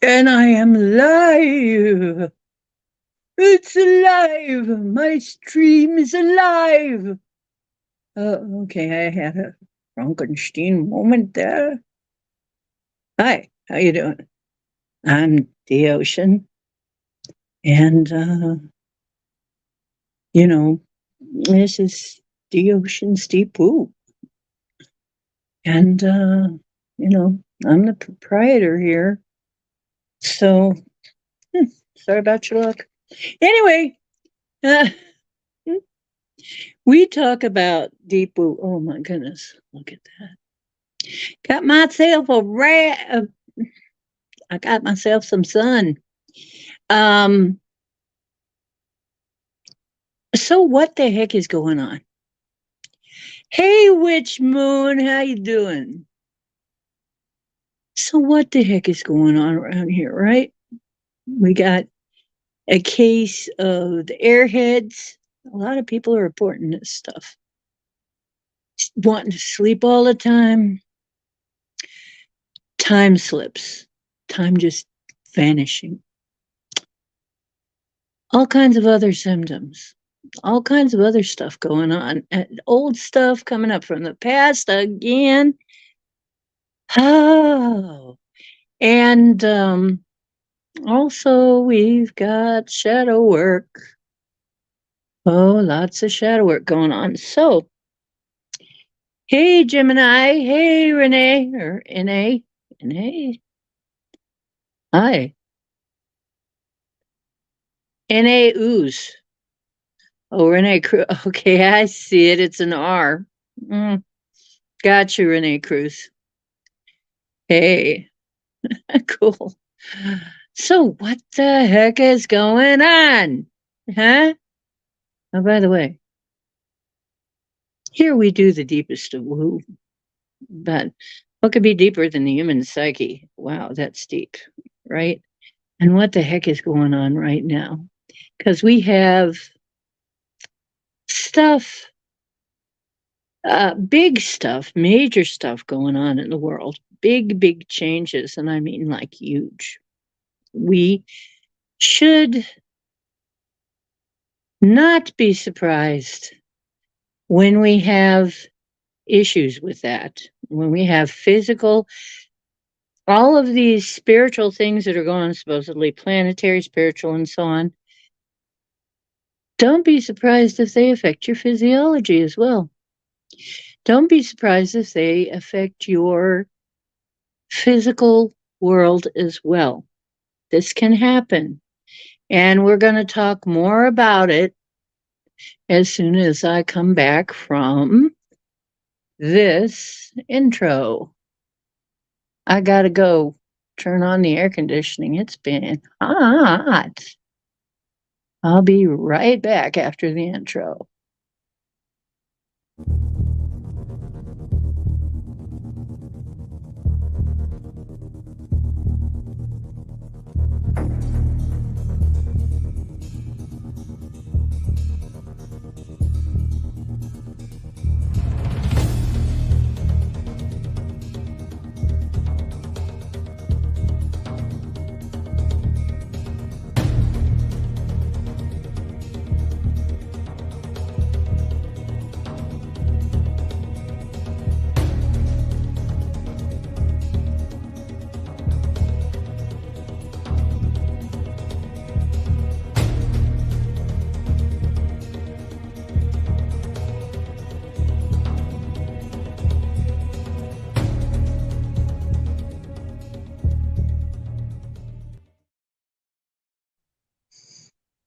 And I am live. It's alive. My stream is alive. Okay, I had a Frankenstein moment there. Hi, how you doing? I'm the ocean, and you know, this is the ocean's deep pool, and I'm the proprietor here. So sorry about your luck. Anyway, uh, we talk about deep pool. Oh my goodness, look at that. Got myself a rat. I got myself some sun. Um, so what the heck is going on? Hey, witch moon, how you doing? So what the heck is going on around here, right? We got a case of the airheads. A lot of people are reporting this stuff. Wanting to sleep all the time slips, time just vanishing. All kinds of other symptoms, all kinds of other stuff going on. Old stuff coming up from the past again. Oh, and also we've got shadow work. Oh, lots of shadow work going on. So, hey, Gemini. Hey, Renee. Or NA. NA. Hi. NA ooze. Oh, Renee Cruz. Okay, I see it. It's an R. Mm, got you, Renee Cruz. Hey, cool. So, what the heck is going on? Huh? Oh, by the way, here we do the deepest of woo. But what could be deeper than the human psyche? Wow, that's deep, right? And what the heck is going on right now? Because we have stuff, big stuff, major stuff going on in the world. Big changes. And I mean like huge. We should not be surprised when we have issues with that, when we have physical, all of these spiritual things that are going on, supposedly planetary, spiritual, and so on. Don't be surprised if they affect your physiology as well. Don't be surprised if they affect your physical world as well. This can happen. And we're going to talk more about it as soon as I come back from this intro. I got to go turn on the air conditioning. It's been hot. I'll be right back after the intro.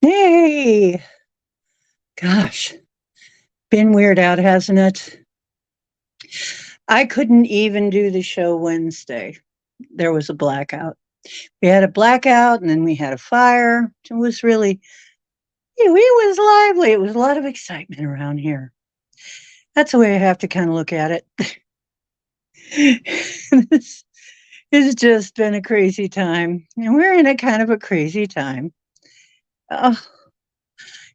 Hey, gosh, been weird out, hasn't it? I couldn't even do the show Wednesday. There was a blackout. We had a blackout and then we had a fire. It was really, it was lively. It was a lot of excitement around here. That's the way I have to kind of look at it. This has just been a crazy time. And we're in a kind of a crazy time. Oh,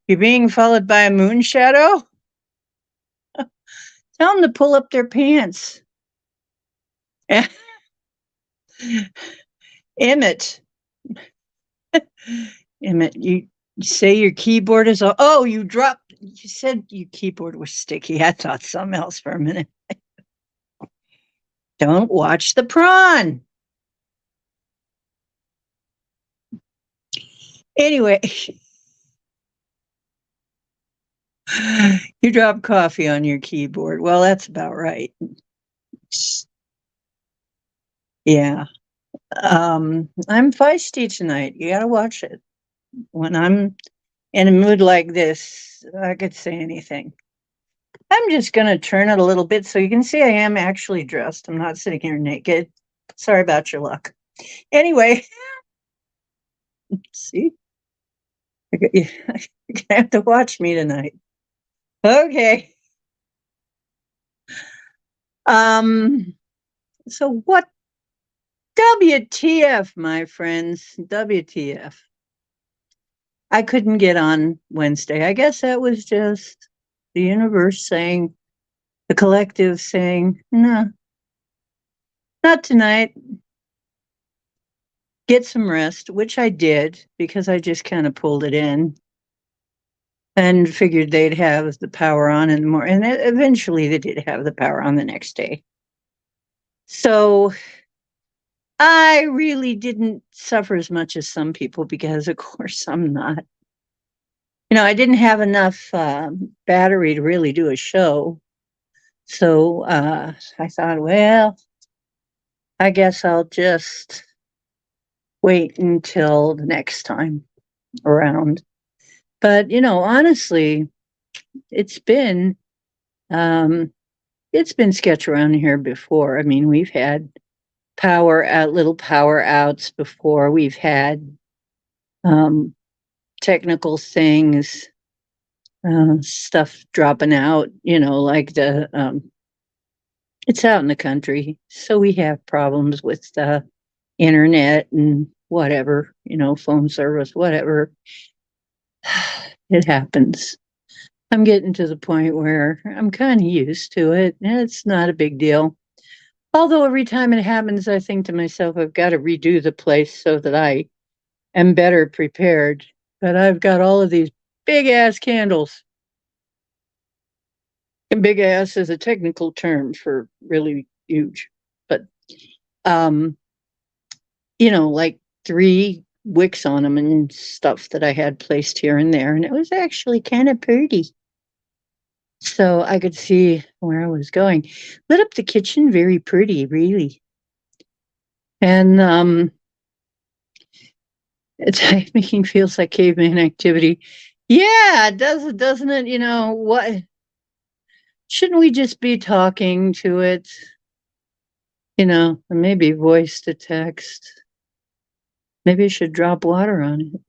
you're being followed by a moon shadow? Tell them to pull up their pants. Emmett. You say your keyboard is. Oh, you dropped. You said your keyboard was sticky. I thought something else for a minute. Don't watch the prawn. Anyway, you dropped coffee on your keyboard. Well, that's about right. Yeah. I'm feisty tonight. You got to watch it. When I'm in a mood like this, I could say anything. I'm just going to turn it a little bit so you can see I am actually dressed. I'm not sitting here naked. Sorry about your luck. Anyway, see, you're going to have to watch me tonight. Okay. Um, so what WTF, my friends? WTF. I couldn't get on Wednesday. I guess that was just the universe saying, the collective saying, no, not tonight. Get some rest, which I did because I just kind of pulled it in and figured they'd have the power on in the morning. And eventually they did have the power on the next day. So I really didn't suffer as much as some people because, of course, I'm not. I didn't have enough battery to really do a show. So I thought, well, I guess I'll just wait until the next time around. But, honestly, it's been it's been sketch around here before. I mean, we've had little power outs before. We've had technical things, stuff dropping out, like it's out in the country. So we have problems with the internet and whatever, phone service, whatever. It happens. I'm getting to the point where I'm kind of used to it. It's not a big deal. Although every time it happens, I think to myself, I've got to redo the place so that I am better prepared. But I've got all of these big ass candles. And big ass is a technical term for really huge. But, um, like 3 wicks on them and stuff that I had placed here and there. And it was actually kind of pretty. So I could see where I was going. Lit up the kitchen very pretty, really. And it's making feels like caveman activity. Yeah, it does, doesn't it? What shouldn't we just be talking to it? Maybe voice to text. Maybe I should drop water on it.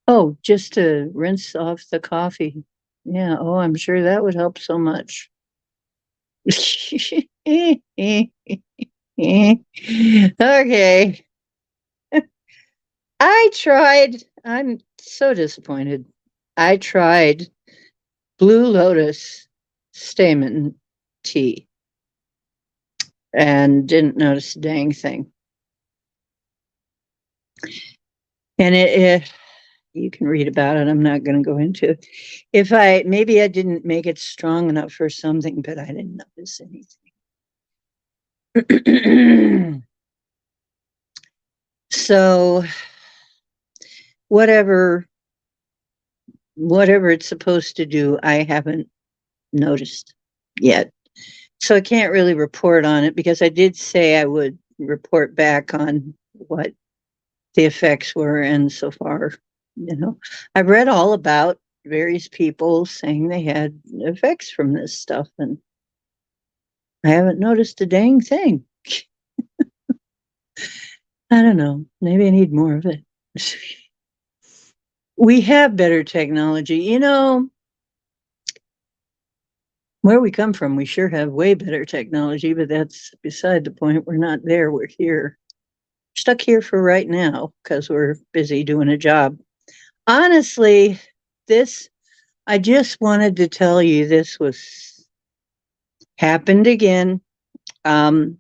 Oh, just to rinse off the coffee. Yeah, oh, I'm sure that would help so much. Okay. I'm so disappointed. I tried Blue Lotus stamen tea and didn't notice a dang thing. And you can read about it. I'm not going to go into it. Maybe I didn't make it strong enough for something, but I didn't notice anything. So whatever it's supposed to do, I haven't noticed yet. So I can't really report on it because I did say I would report back on what the effects were. And so far, I've read all about various people saying they had effects from this stuff, and I haven't noticed a dang thing. I don't know. Maybe I need more of it. We have better technology. Where we come from, we sure have way better technology, but that's beside the point. We're not there. We're here. Stuck here for right now because we're busy doing a job. Honestly, I just wanted to tell you this was happened again. And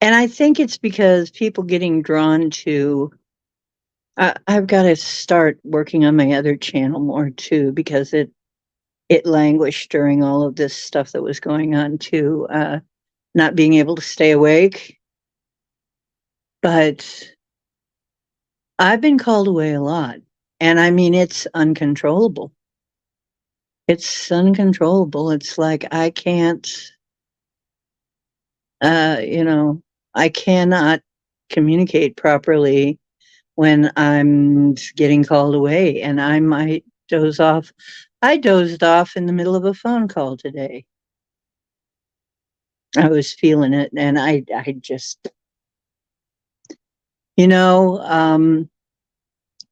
I think it's because people getting drawn to I've got to start working on my other channel more too, because it languished during all of this stuff that was going on too. Not being able to stay awake, but I've been called away a lot, and I mean it's uncontrollable. It's uncontrollable. It's like I can't, you know, I cannot communicate properly when I'm getting called away, and I might doze off. I dozed off in the middle of a phone call today. I was feeling it, and I just, you know,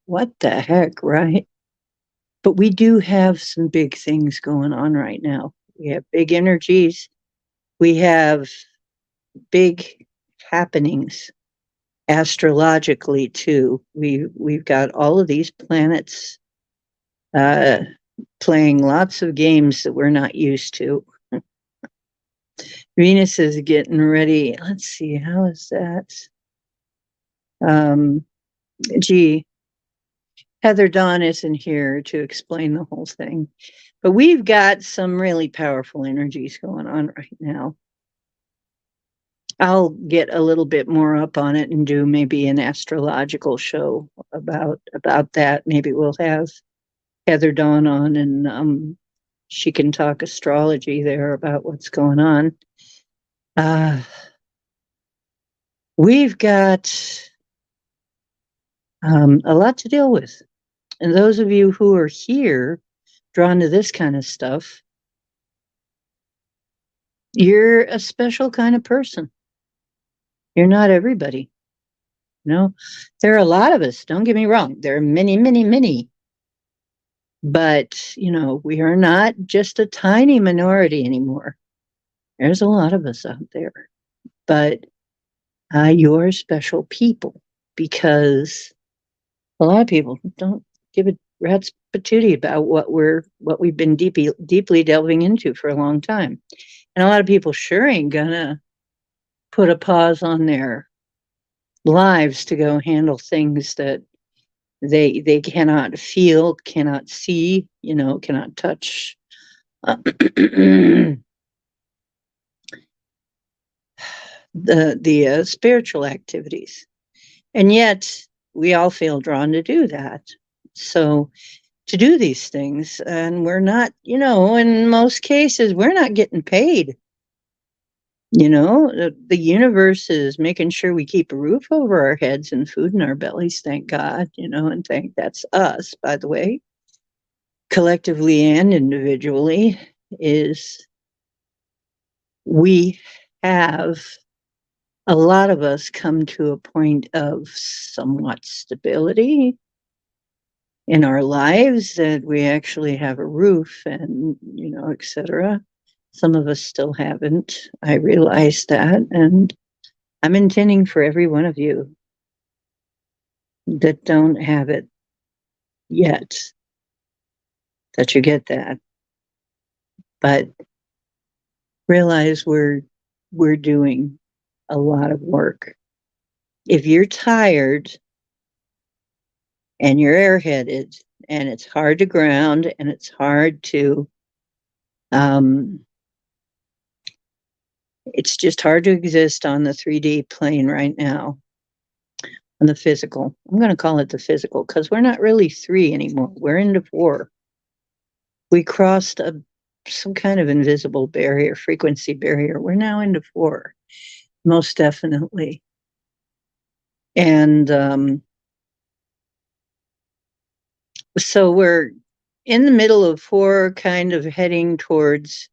what the heck, right? But we do have some big things going on right now. We have big energies. We have big happenings astrologically too. We've got all of these planets uh, playing lots of games that we're not used to. Venus is getting ready. Let's see, how is that? Um, gee, Heather Dawn isn't here to explain the whole thing, but we've got some really powerful energies going on right now. I'll get a little bit more up on it and do maybe an astrological show about that. Maybe we'll have Heather Dawn on, and she can talk astrology there about what's going on. Uh, we've got a lot to deal with. And those of you who are here drawn to this kind of stuff, you're a special kind of person. You're not everybody. You know, there are a lot of us. Don't get me wrong. There are many, many, many. But, you know, we are not just a tiny minority anymore. There's a lot of us out there. But you're special people, because a lot of people don't give a rat's patootie about what we've been deeply delving into for a long time. And a lot of people sure ain't gonna put a pause on their lives to go handle things that they cannot feel, cannot see, you know, cannot touch. The spiritual activities, and yet we all feel drawn to do that. So to do these things, and we're not, you know, in most cases we're not getting paid. You know, the universe is making sure we keep a roof over our heads and food in our bellies, thank God, you know, and thank that's us, by the way, collectively and individually, is we have a lot of us come to a point of somewhat stability in our lives, that we actually have a roof and, you know, etc. Some of us still haven't. I realize that, and I'm intending for every one of you that don't have it yet that you get that. But realize we're doing a lot of work. If you're tired and you're airheaded and it's hard to ground and it's hard to um, it's just hard to exist on the 3D plane right now, on the physical. I'm going to call it the physical, because we're not really 3 anymore. We're into 4. We crossed some kind of invisible barrier, frequency barrier. We're now into 4, most definitely. And so we're in the middle of 4, kind of heading towards,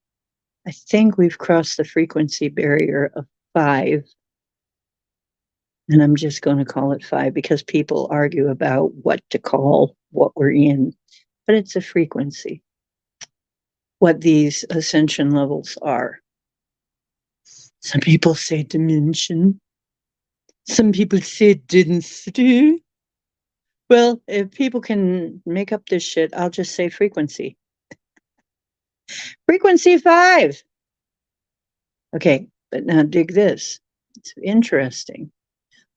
I think we've crossed the frequency barrier of 5. And I'm just going to call it 5, because people argue about what to call what we're in. But it's a frequency, what these ascension levels are. Some people say dimension. Some people say density. Well, if people can make up this shit, I'll just say frequency. Frequency 5. Okay, but now dig this. It's interesting.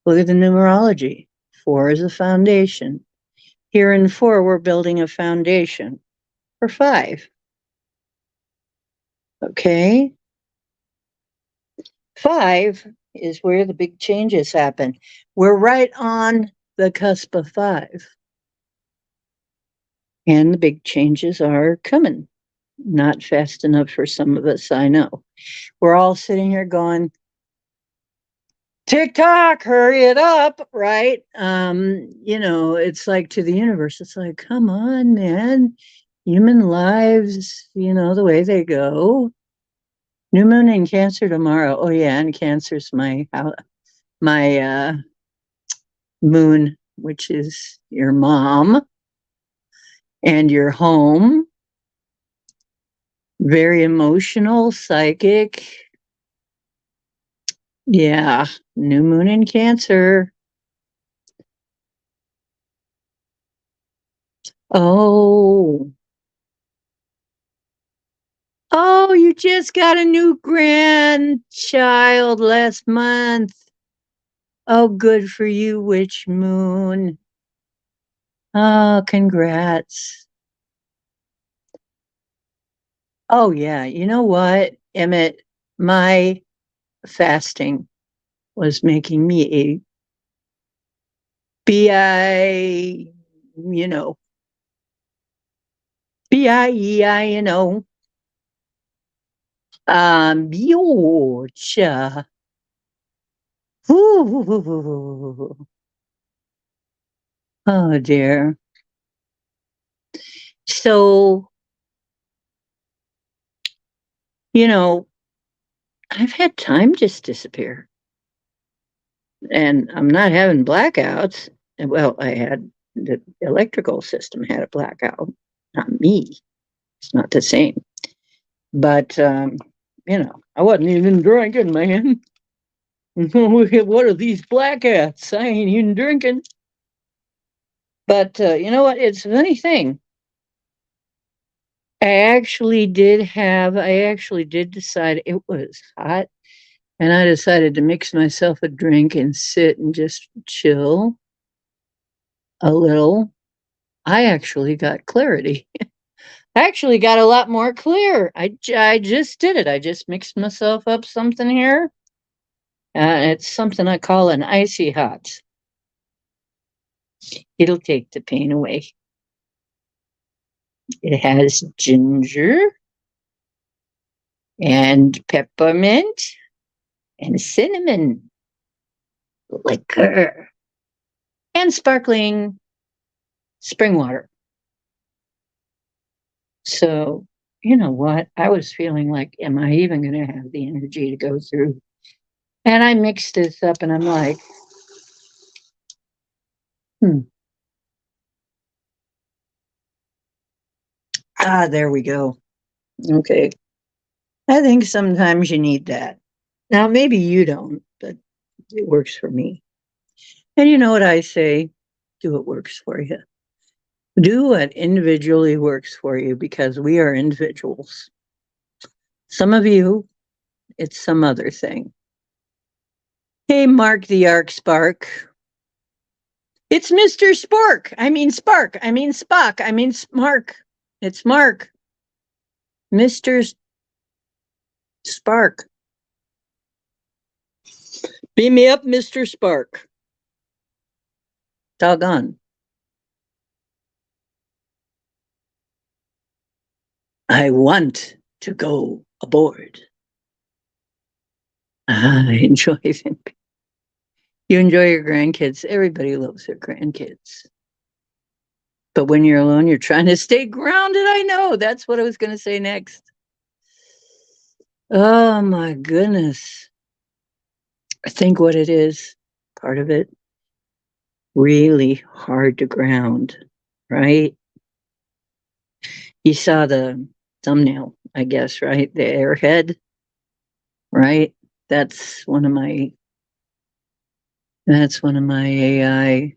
Look at the numerology. 4 is a foundation. Here in 4, we're building a foundation for 5. Okay? 5 is where the big changes happen. We're right on the cusp of 5. And the big changes are coming. Not fast enough for some of us, I know. We're all sitting here going, TikTok, hurry it up, right? It's like to the universe, it's like, come on, man. Human lives, the way they go. New moon in Cancer tomorrow. Oh yeah, and Cancer's my moon, which is your mom and your home. Very emotional, psychic. Yeah, new moon in Cancer. Oh. Oh, you just got a new grandchild last month. Oh, good for you, witch moon. Oh, congrats. Oh, yeah. You know what, Emmett? My fasting was making me a B-I, you know, B-I-E-I-N-O. Biocha. Ooh. Oh, dear. So, you know, I've had time just disappear. And I'm not having blackouts. Well, I had the electrical system had a blackout, not me. It's not the same. But I wasn't even drinking, man. What are these blackouts? I ain't even drinking. But you know what? It's a funny thing. I actually did decide it was hot. And I decided to mix myself a drink and sit and just chill a little. I actually got clarity. I actually got a lot more clear. I just did it. I just mixed myself up something here. It's something I call an icy hot. It'll take the pain away. It has ginger and peppermint and cinnamon liquor and sparkling spring water. So, you know what? I was feeling like, am I even going to have the energy to go through? And I mixed this up and I'm like, there we go. Okay. I think sometimes you need that. Now, maybe you don't, but it works for me. And you know what I say? Do what works for you. Do what individually works for you because we are individuals. Some of you, it's some other thing. Hey, Mark the Arc Spark. It's Mr. Spork. I mean Spark. I mean Spock. I mean Mark. It's Mark. Mr. Spark. Beam me up, Mr. Spark. Doggone. I want to go aboard. I enjoy them. You enjoy your grandkids. Everybody loves their grandkids. But when you're alone, you're trying to stay grounded. I know. That's what I was going to say next. Oh, my goodness. I think what it is, part of it, really hard to ground, right? You saw the thumbnail, I guess, right? The Airhead, right? That's one of my AI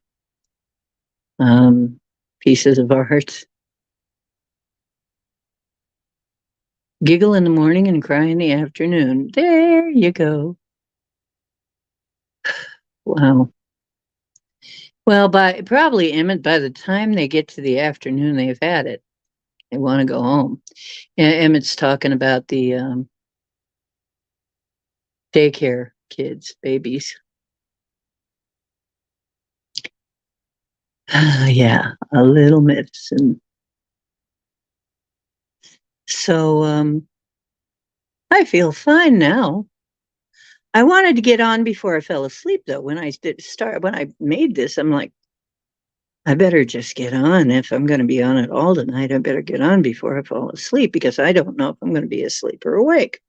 pieces of art. Giggle in the morning and cry in the afternoon. There you go. Wow. Well, probably Emmett, by the time they get to the afternoon, they've had it. They want to go home. Emmett's talking about the daycare kids, babies. Yeah, a little medicine. So I feel fine now. I wanted to get on before I fell asleep, though. When I made this, I'm like, I better just get on. If I'm going to be on it all tonight, I better get on before I fall asleep because I don't know if I'm going to be asleep or awake.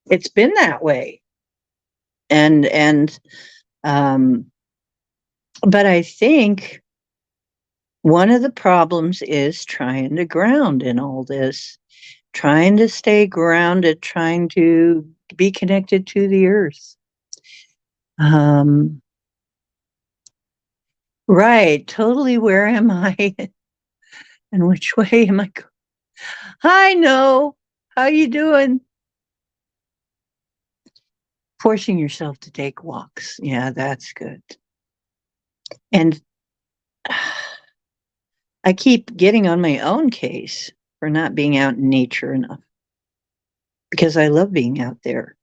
It's been that way, and um, but I think one of the problems is trying to ground in all this, trying to stay grounded, trying to be connected to the earth. Um, right, totally. Where am I, and which way am I going? Hi, no. How you doing? Forcing yourself to take walks. Yeah, that's good. And I keep getting on my own case for not being out in nature enough because I love being out there.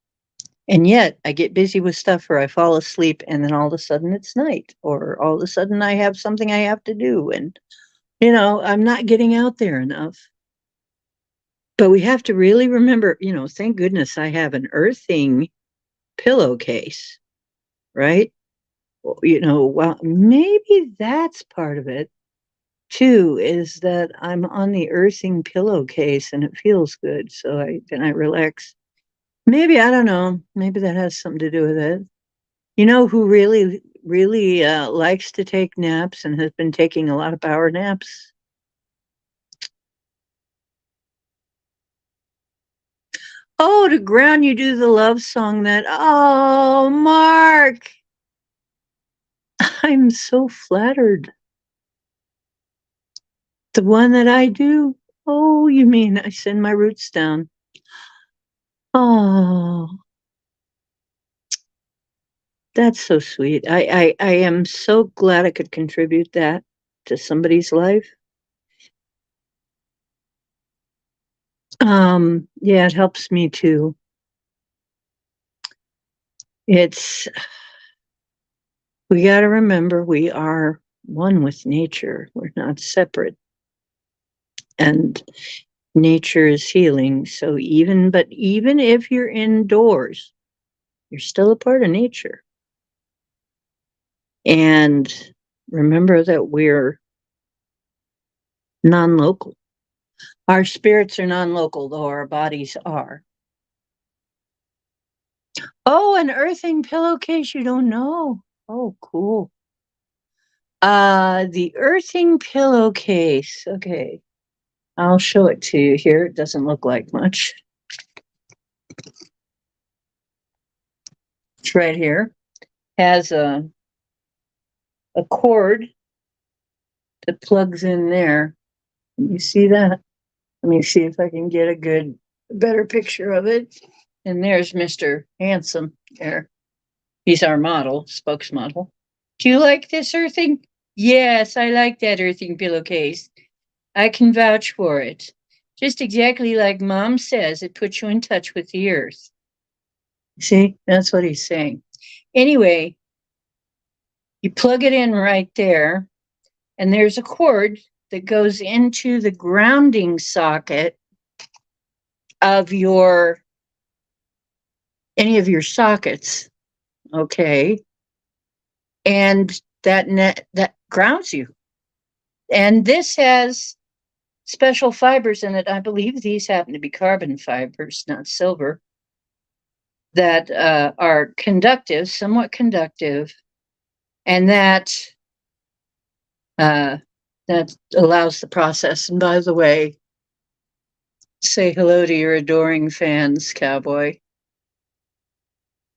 And yet I get busy with stuff or I fall asleep and then all of a sudden it's night or all of a sudden I have something I have to do. And, I'm not getting out there enough. But we have to really remember, thank goodness I have an earthing pillowcase, right? Well, maybe that's part of it too, is that I'm on the earthing pillowcase and it feels good. So then I relax. Maybe, I don't know. Maybe that has something to do with it. You know who really, really likes to take naps and has been taking a lot of power naps? Oh, to ground you do the love song oh, Mark, I'm so flattered. The one that I do? Oh, you mean I send my roots down? Oh, that's so sweet. I am so glad I could contribute that to somebody's life. Yeah, it helps me too. It's We got to remember we are one with nature. We're not separate. And nature is healing. So even if you're indoors, you're still a part of nature. And remember that we're non-local. Our spirits are non-local, though our bodies are. Oh, an earthing pillowcase you don't know. Oh, cool. The earthing pillowcase. Okay. I'll show it to you here. It doesn't look like much. It's right here. Has a cord that plugs in there. Can you see that? Let me see if I can get better picture of it. And there's Mr. Handsome there. He's our spokesmodel. Do you like this earthing? Yes, I like that earthing pillowcase. I can vouch for it. Just exactly like Mom says, it puts you in touch with the earth. See, that's what he's saying. Anyway, you plug it in right there, and there's a cord that goes into the grounding socket of any of your sockets. Okay. And that grounds you. And this has special fibers in it. I believe these happen to be carbon fibers, not silver, that are conductive, somewhat conductive, and that allows the process. And by the way, say hello to your adoring fans, Cowboy.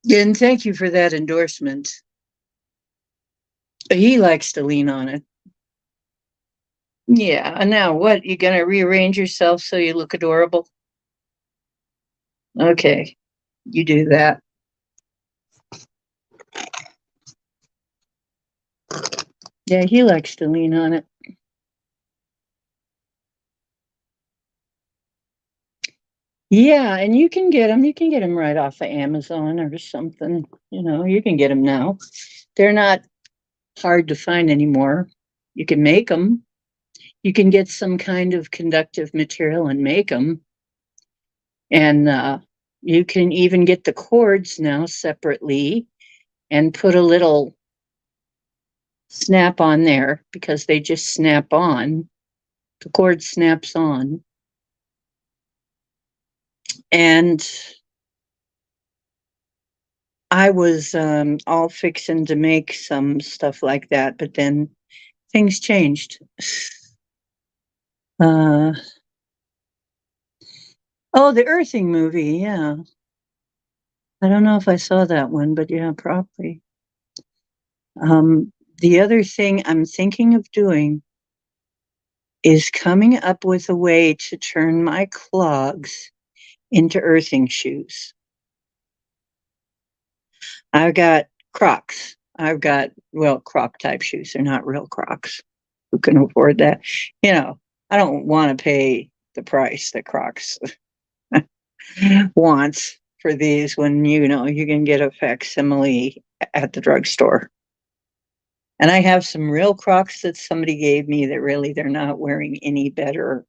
And thank you for that endorsement. He likes to lean on it. Yeah. And now what? You gonna rearrange yourself so you look adorable? Okay. You do that. Yeah, he likes to lean on it. Yeah, and you can get them. You can get them right off of Amazon or something. You can get them now. They're not hard to find anymore. You can make them. You can get some kind of conductive material and make them. And you can even get the cords now separately and put a little snap on there because they just snap on. The cord snaps on. And I was all fixing to make some stuff like that, but then things changed. Uh, oh, the Earthing movie. Yeah. I don't know if I saw that one, but yeah, probably. The other thing I'm thinking of doing is coming up with a way to turn my clogs into earthing shoes. I've got Crocs. Well, Croc type shoes. They're not real Crocs. Who can afford that? I don't want to pay the price that Crocs wants for these when you can get a facsimile at the drugstore. And I have some real Crocs that somebody gave me that really they're not wearing any better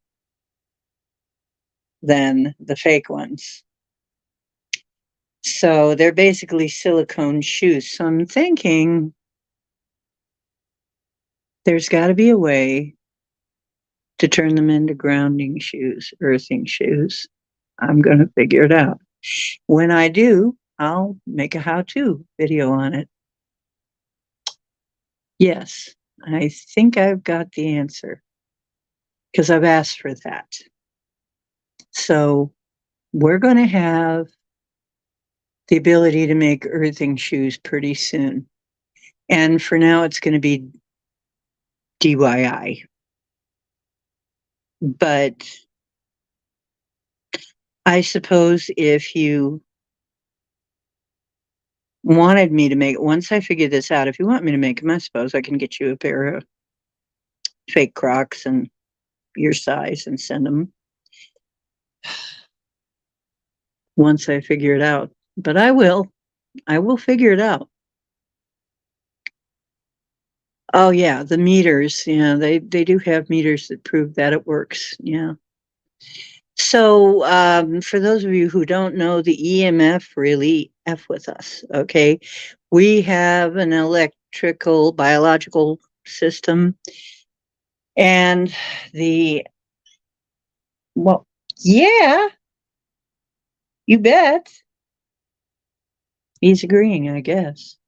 than the fake ones. So they're basically silicone shoes. So I'm thinking there's got to be a way to turn them into grounding shoes, earthing shoes. I'm going to figure it out. When I do, I'll make a how-to video on it. Yes, I think I've got the answer because I've asked for that. So we're going to have the ability to make earthing shoes pretty soon. And for now, it's going to be DIY. But I suppose if you wanted me to make, once I figure this out, if you want me to make them, I suppose I can get you a pair of fake Crocs and your size and send them once I figure it out. But I will figure it out. Oh yeah, the meters. Yeah, they do have meters that prove that it works. Yeah. So for those of you who don't know, the EMF really F with us. Okay, we have an electrical biological system, and well, yeah, you bet. He's agreeing, I guess.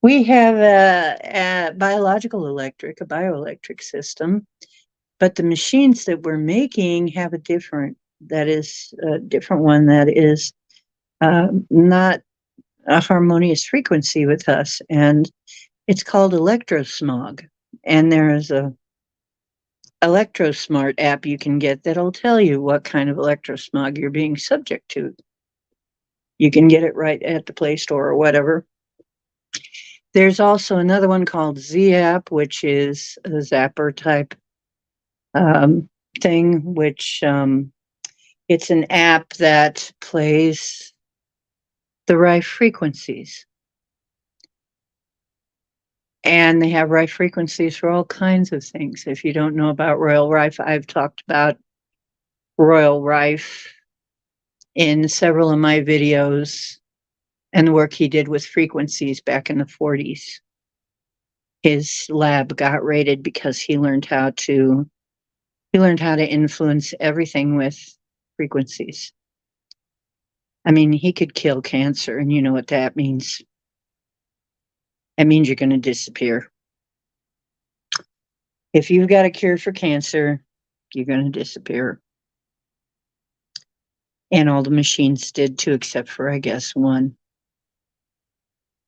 We have a biological electric, a bioelectric system, but the machines that we're making have a different one that is not a harmonious frequency with us, and it's called electrosmog. And there's a electrosmart app you can get that'll tell you what kind of electrosmog you're being subject to. You can get it right at the Play Store or whatever. There's also another one called Z app, which is a zapper type thing, which it's an app that plays the right frequencies. And they have Rife frequencies for all kinds of things. If you don't know about Royal Rife, I've talked about Royal Rife in several of my videos and the work he did with frequencies back in the 40s. His lab got raided because he learned how to influence everything with frequencies. I mean, he could kill cancer, and you know what that means. That means you're going to disappear. If you've got a cure for cancer, you're going to disappear. And all the machines did too, except for, I guess, one.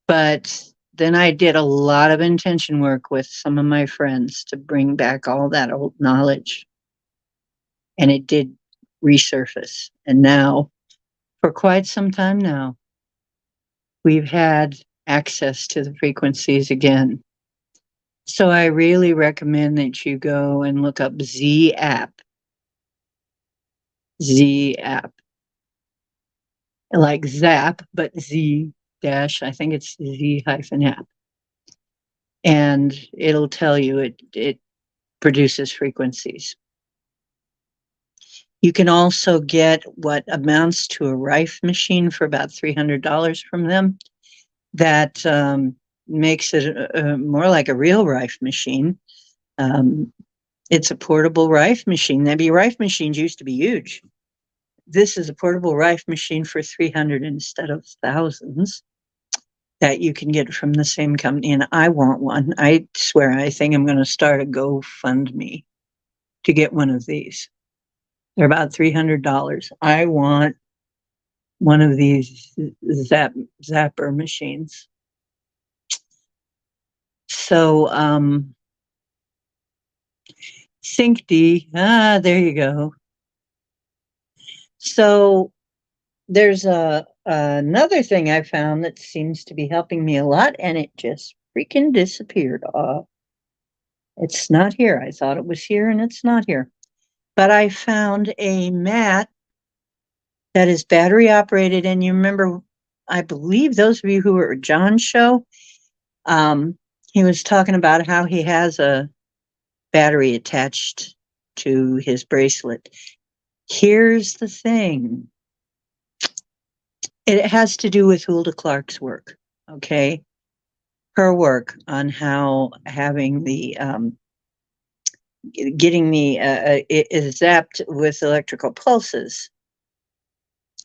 But then I did a lot of intention work with some of my friends to bring back all that old knowledge. And it did resurface. And now, for quite some time now, we've had access to the frequencies again. So I really recommend that you go and look up Z app. Z app. Like Zap, but Z dash, I think it's Z hyphen app. And it'll tell you it produces frequencies. You can also get what amounts to a Rife machine for about $300 from them. That makes it more like a real Rife machine. Um, it's a portable Rife machine. Maybe Rife machines used to be huge. This is a portable Rife machine for 300 instead of thousands that you can get from the same company. And I want one. I swear, I think I'm going to start a GoFundMe to get one of these. They're about $300. I want one of these zapper machines. So, SyncD, there you go. So there's another thing I found that seems to be helping me a lot, and it just freaking disappeared. It's not here. I thought it was here, and it's not here. But I found a mat that is battery operated, and you remember, I believe those of you who were at John's show, um, he was talking about how he has a battery attached to his bracelet. Here's the thing. It has to do with Hulda Clark's work, okay? Her work on how having the getting the it is zapped with electrical pulses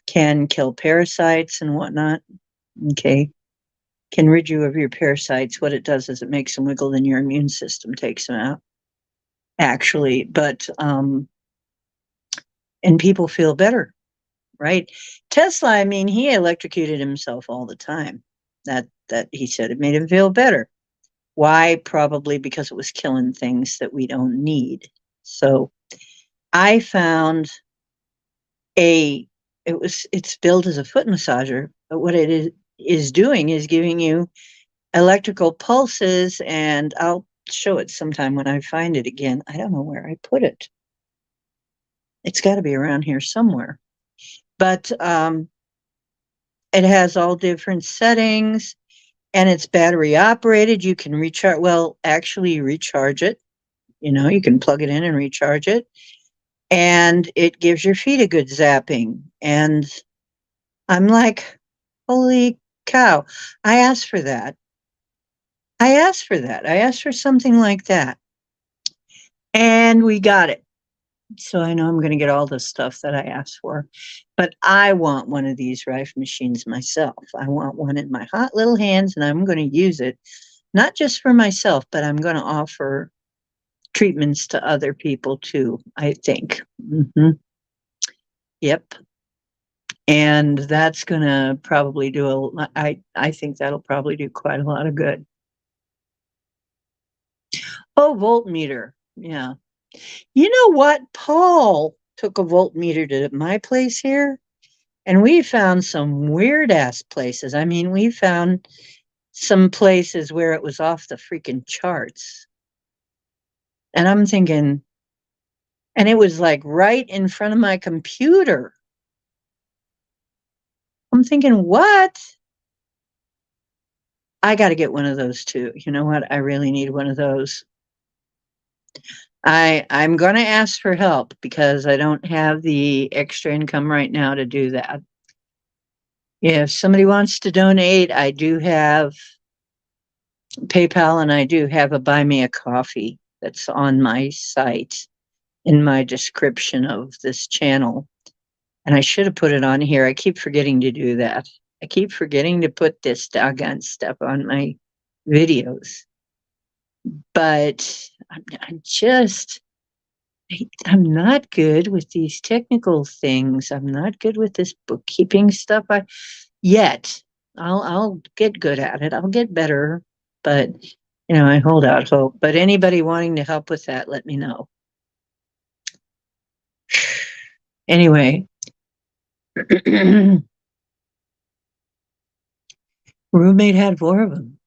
can kill parasites and whatnot. Okay, can rid you of your parasites. What it does is it makes them wiggle, then your immune system takes them out. Actually, but and people feel better, right? Tesla, I mean, he electrocuted himself all the time. That he said it made him feel better. Why? Probably because it was killing things that we don't need. So I found it's billed as a foot massager, but what is doing is giving you electrical pulses, and I'll show it sometime when I find it again. I don't know where I put it. It's got to be around here somewhere. But it has all different settings, and it's battery operated. You can recharge. Well, actually, recharge it. You can plug it in and recharge it, and it gives your feet a good zapping. And I'm like, holy cow! I asked for that. I asked for that. I asked for something like that, and we got it. So I know I'm going to get all the stuff that I asked for. But I want one of these Rife machines myself. I want one in my hot little hands, and I'm going to use it, not just for myself, but I'm going to offer treatments to other people too, I think. Yep. And that's going to probably I think that'll probably do quite a lot of good. Oh, voltmeter. Yeah. You know what? Paul took a voltmeter to my place here, and we found some weird ass places. I mean, we found some places where it was off the freaking charts. And I'm thinking, and it was like right in front of my computer. I'm thinking, what? I got to get one of those too. You know what? I really need one of those. I'm going to ask for help because I don't have the extra income right now to do that. If somebody wants to donate, I do have PayPal, and I do have a Buy Me a Coffee that's on my site in my description of this channel. And I should have put it on here. I keep forgetting to do that. I keep forgetting to put this doggone stuff on my videos. But I'm not good with these technical things. I'm not good with this bookkeeping stuff yet. I'll get good at it. I'll get better, but I hold out hope. But anybody wanting to help with that, let me know. Anyway, roommate had 4 of them.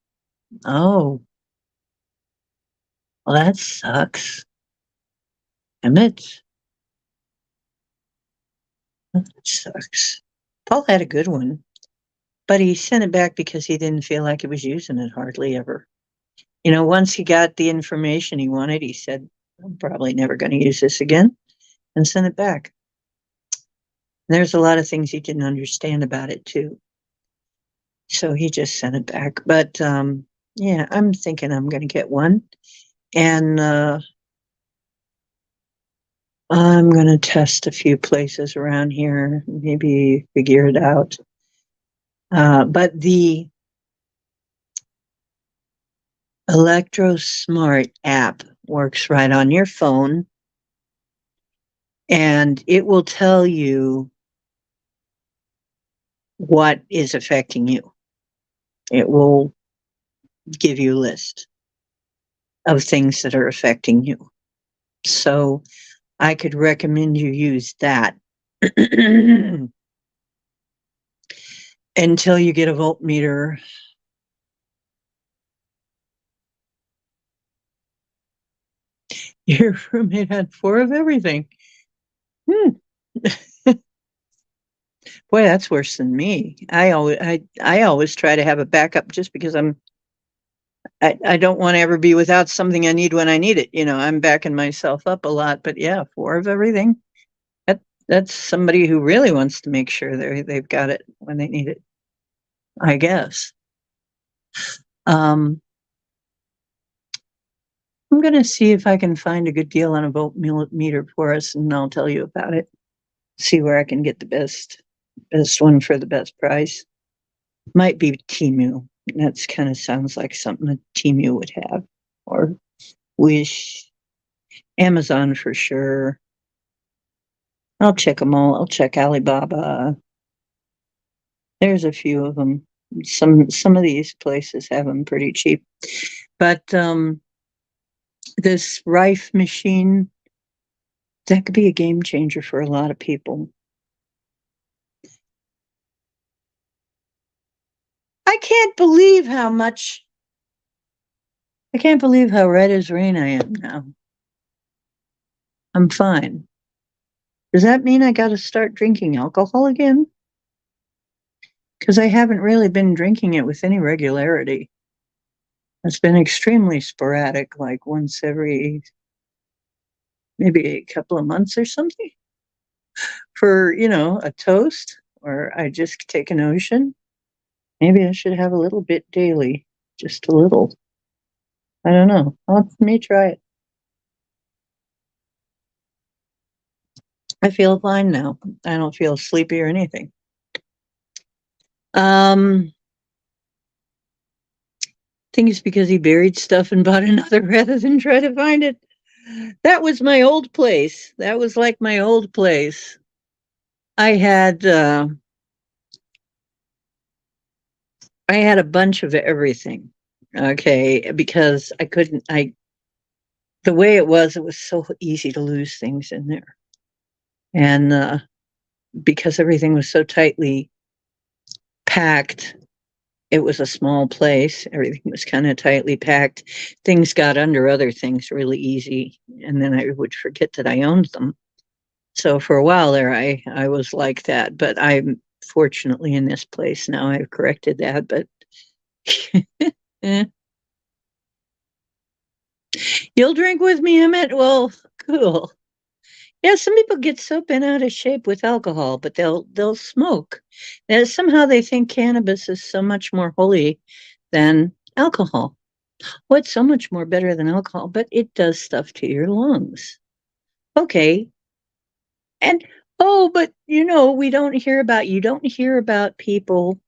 Oh, Well, that sucks. Emmett, that sucks. Paul had a good one, but he sent it back because he didn't feel like he was using it hardly ever. Once he got the information he wanted, he said, I'm probably never going to use this again, and sent it back. And there's a lot of things he didn't understand about it, too. So he just sent it back. But yeah, I'm thinking I'm going to get one. And I'm going to test a few places around here, maybe figure it out. But the ElectroSmart app works right on your phone, and it will tell you what is affecting you. It will give you a list of things that are affecting you. So I could recommend you use that until you get a voltmeter. Your roommate had 4 of everything. Boy, that's worse than me. I always try to have a backup just because I don't want to ever be without something I need when I need it. I'm backing myself up a lot, but yeah, 4 of everything. That's somebody who really wants to make sure they've got it when they need it, I guess. I'm going to see if I can find a good deal on a voltmeter for us, and I'll tell you about it. See where I can get the best one for the best price. Might be Temu. That's kind of sounds like something a Temu would have, or Wish, Amazon for sure. I'll check them all. I'll check Alibaba. There's a few of them. Some of these places have them pretty cheap, but this Rife machine, that could be a game changer for a lot of people. I can't believe how red as rain I am now. I'm fine. Does that mean I got to start drinking alcohol again? Because I haven't really been drinking it with any regularity. It's been extremely sporadic, like once every maybe a couple of months or something for, a toast, or I just take an ocean. Maybe I should have a little bit daily, just a little. I don't know. Let me try it. I feel fine now. I don't feel sleepy or anything. I think it's because he buried stuff and bought another rather than try to find it. That was my old place. That was like my old place. I had a bunch of everything. Okay, because the way it was so easy to lose things in there. And because everything was so tightly packed, it was a small place. Everything was kind of tightly packed. Things got under other things really easy, and then I would forget that I owned them. So for a while there, I was like that. But I'm fortunately in this place now. I've corrected that. But you'll drink with me, Emmett? Well, cool. Yeah, some people get so bent out of shape with alcohol, but they'll smoke. And somehow they think cannabis is so much more holy than alcohol. Well, it's so much more better than alcohol, but it does stuff to your lungs. Okay. And but you don't hear about people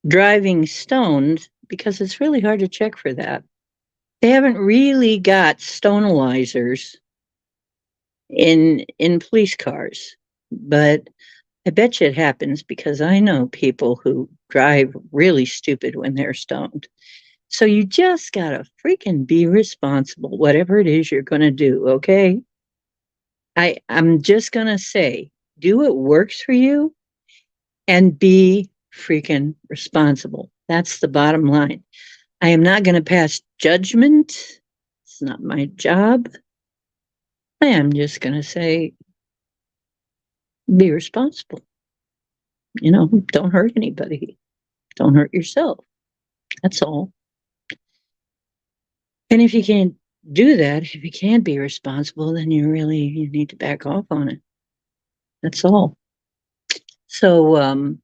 driving stoned because it's really hard to check for that. They haven't really got stonalizers in police cars, but I bet you it happens because I know people who drive really stupid when they're stoned. So you just gotta freaking be responsible, whatever it is you're gonna do, okay? I'm just gonna say, do what works for you and be freaking responsible. That's the bottom line. I am not going to pass judgment. It's not my job. I am just going to say, be responsible. Don't hurt anybody. Don't hurt yourself. That's all. And if you can't do that, if you can't be responsible, then you need to back off on it. That's all. So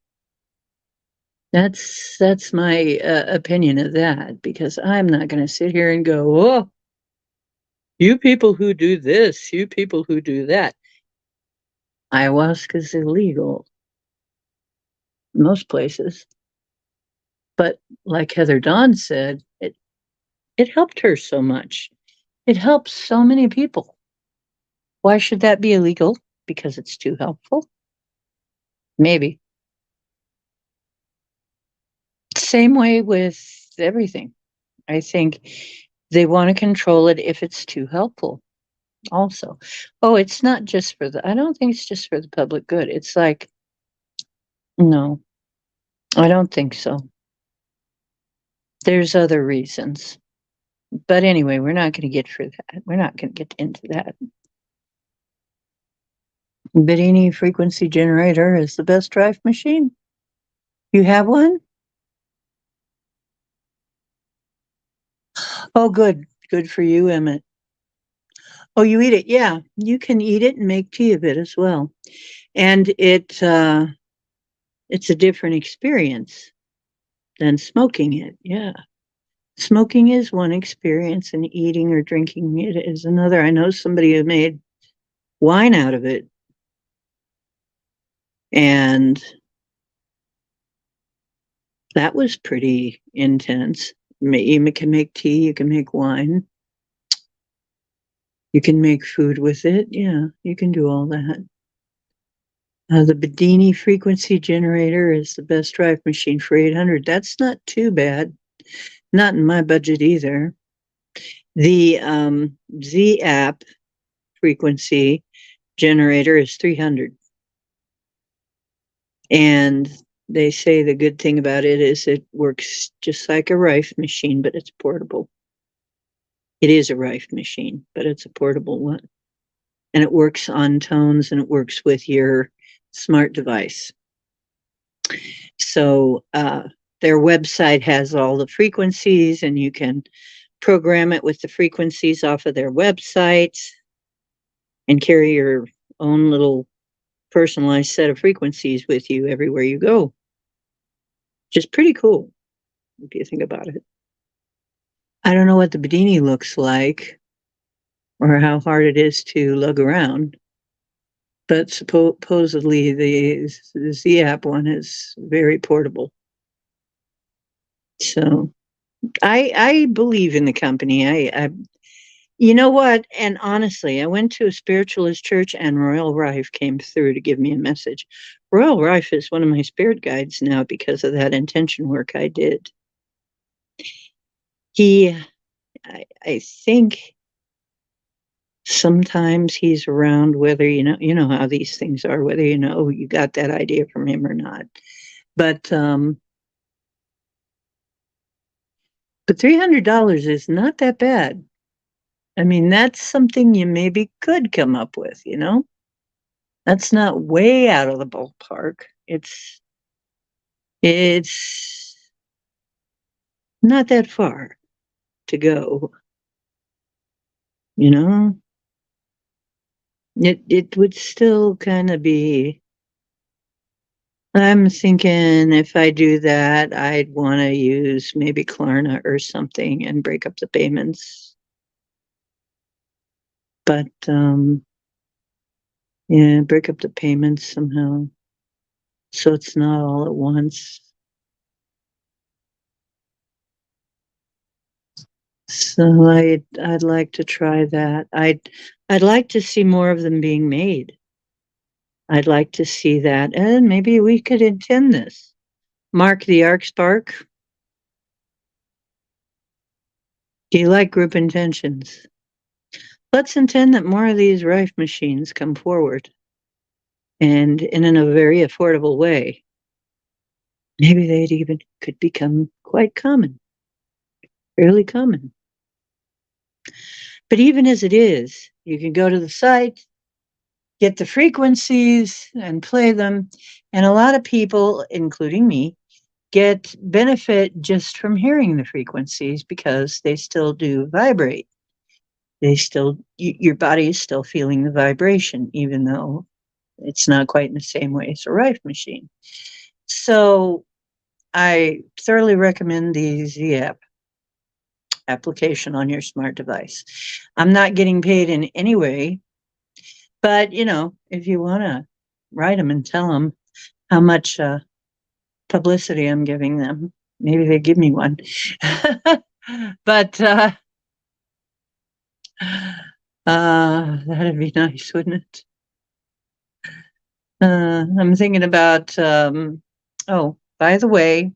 that's my opinion of that, because I'm not going to sit here and go, oh, you people who do this, you people who do that. Ayahuasca is illegal in most places, but like Heather Dawn said, it helped her so much. It helps so many people. Why should that be illegal? Because it's too helpful? Maybe. Same way with everything. I think they want to control it if it's too helpful also. Oh, it's not just I don't think it's just for the public good. It's like, no, I don't think so. There's other reasons. But anyway, we're not going to get for that. We're not going to get into that. Bedini frequency generator is the best drive machine. You have one? Oh, good. Good for you, Emmett. Oh, you eat it? Yeah, you can eat it and make tea of it as well. And it's a different experience than smoking it. Yeah. Smoking is one experience, and eating or drinking it is another. I know somebody who made wine out of it. And that was pretty intense. You can make tea, you can make wine, you can make food with it. Yeah, you can do all that. The Bedini frequency generator is the best drive machine for 800. That's not too bad. Not in my budget either. The Z app frequency generator is 300. And they say the good thing about it is it works just like a Rife machine, but it's portable. It is a Rife machine, but it's a portable one. And it works on tones, and it works with your smart device. So their website has all the frequencies, and you can program it with the frequencies off of their website and carry your own little personalized set of frequencies with you everywhere you go. Just pretty cool, if you think about it. I don't know what the Bedini looks like or how hard it is to lug around, but supposedly the Z app one is very portable. So I believe in the company. I you know what? And honestly, I went to a spiritualist church, and Royal Rife came through to give me a message. Royal Rife is one of my spirit guides now because of that intention work I did. I think sometimes he's around, whether you know how these things are, whether you got that idea from him or not. But $300 is not that bad. I mean, that's something you maybe could come up with, That's not way out of the ballpark. It's not that far to go, you know? It would still kind of be. I'm thinking if I do that, I'd want to use maybe Klarna or something and break up the payments. But yeah, break up the payments somehow so it's not all at once. So I'd like to try that. I'd like to see more of them being made. I'd like to see that, and maybe we could intend this. Mark the Arc Spark. Do you like group intentions? Let's intend that more of these Rife machines come forward, and in a very affordable way. Maybe they'd even could become quite common. Fairly common. But even as it is, you can go to the site, get the frequencies, and play them. And a lot of people, including me, get benefit just from hearing the frequencies because they still do vibrate. They still, your body is still feeling the vibration, even though it's not quite in the same way as a Rife machine. So I thoroughly recommend the Z app application on your smart device. I'm not getting paid in any way, but if you want to write them and tell them how much publicity I'm giving them, maybe they give me one. But that'd be nice, wouldn't it? I'm thinking about, oh, by the way,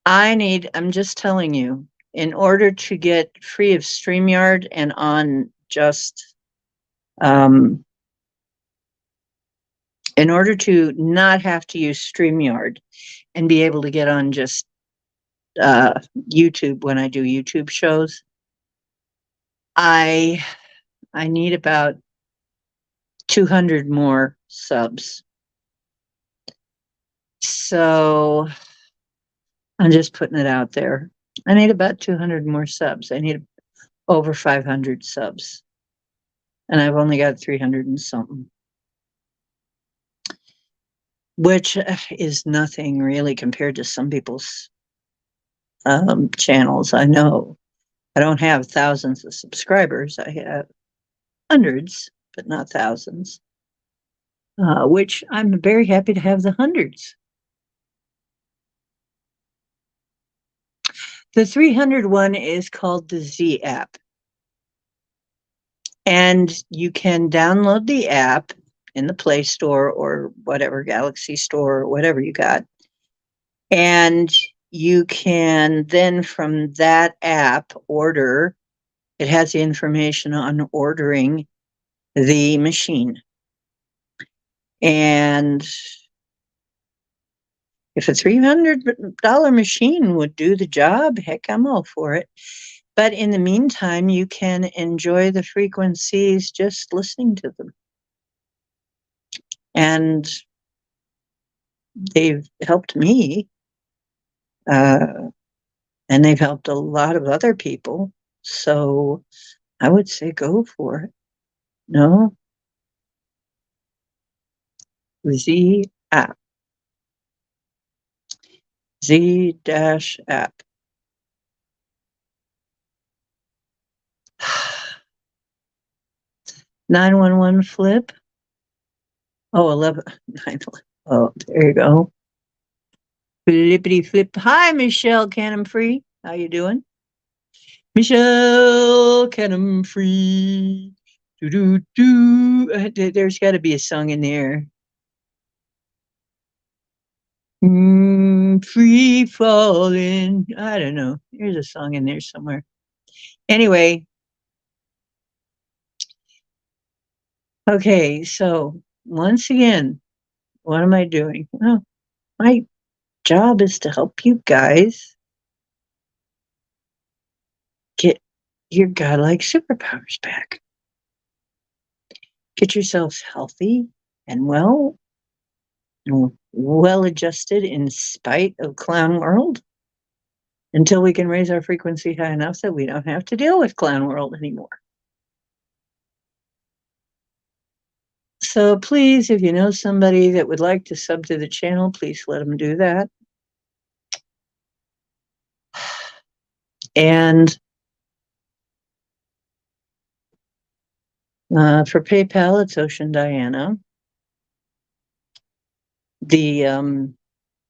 I'm just telling you, in order to get free of StreamYard and on just, in order to not have to use StreamYard and be able to get on just YouTube when I do YouTube shows, I need about 200 more subs. So I'm just putting it out there. I need about 200 more subs. I need over 500 subs. And I've only got 300 and something, which is nothing really compared to some people's channels. I know I don't have thousands of subscribers. I have hundreds, but not thousands, which I'm very happy to have the hundreds. The 300 one is called the Z app. And you can download the app in the Play Store or whatever, Galaxy Store, or whatever you got. And you can then from that app order. It has the information on ordering the machine. And if a $300 machine would do the job, heck, I'm all for it. But in the meantime, you can enjoy the frequencies just listening to them. And they've helped me, and they've helped a lot of other people. So I would say go for it. No? Z app. Z-app. 911 flip. Oh, 11. 9, oh, there you go. Flippity flip. Hi, Michelle Cannon Free. How you doing? Michelle Cannon Free. Do do do. There's got to be a song in there. Free falling. I don't know. There's a song in there somewhere. Anyway. Okay, so once again, what am I doing? Well, my job is to help you guys get your godlike superpowers back. Get yourselves healthy and well adjusted in spite of Clown World until we can raise our frequency high enough that we don't have to deal with Clown World anymore. So please, if you know somebody that would like to sub to the channel, please let them do that. And for PayPal, it's Ocean Diana. The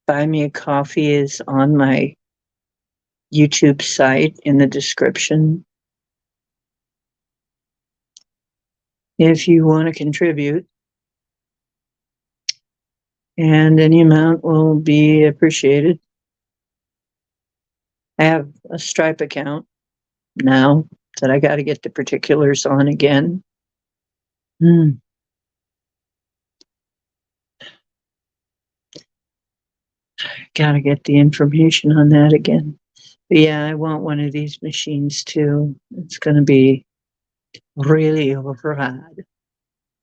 Buy Me a Coffee is on my YouTube site in the description. If you want to contribute, and any amount will be appreciated. I have a Stripe account now that I got to get the particulars on again. Got to get the information on that again. Yeah, I want one of these machines too. It's going to be really rad.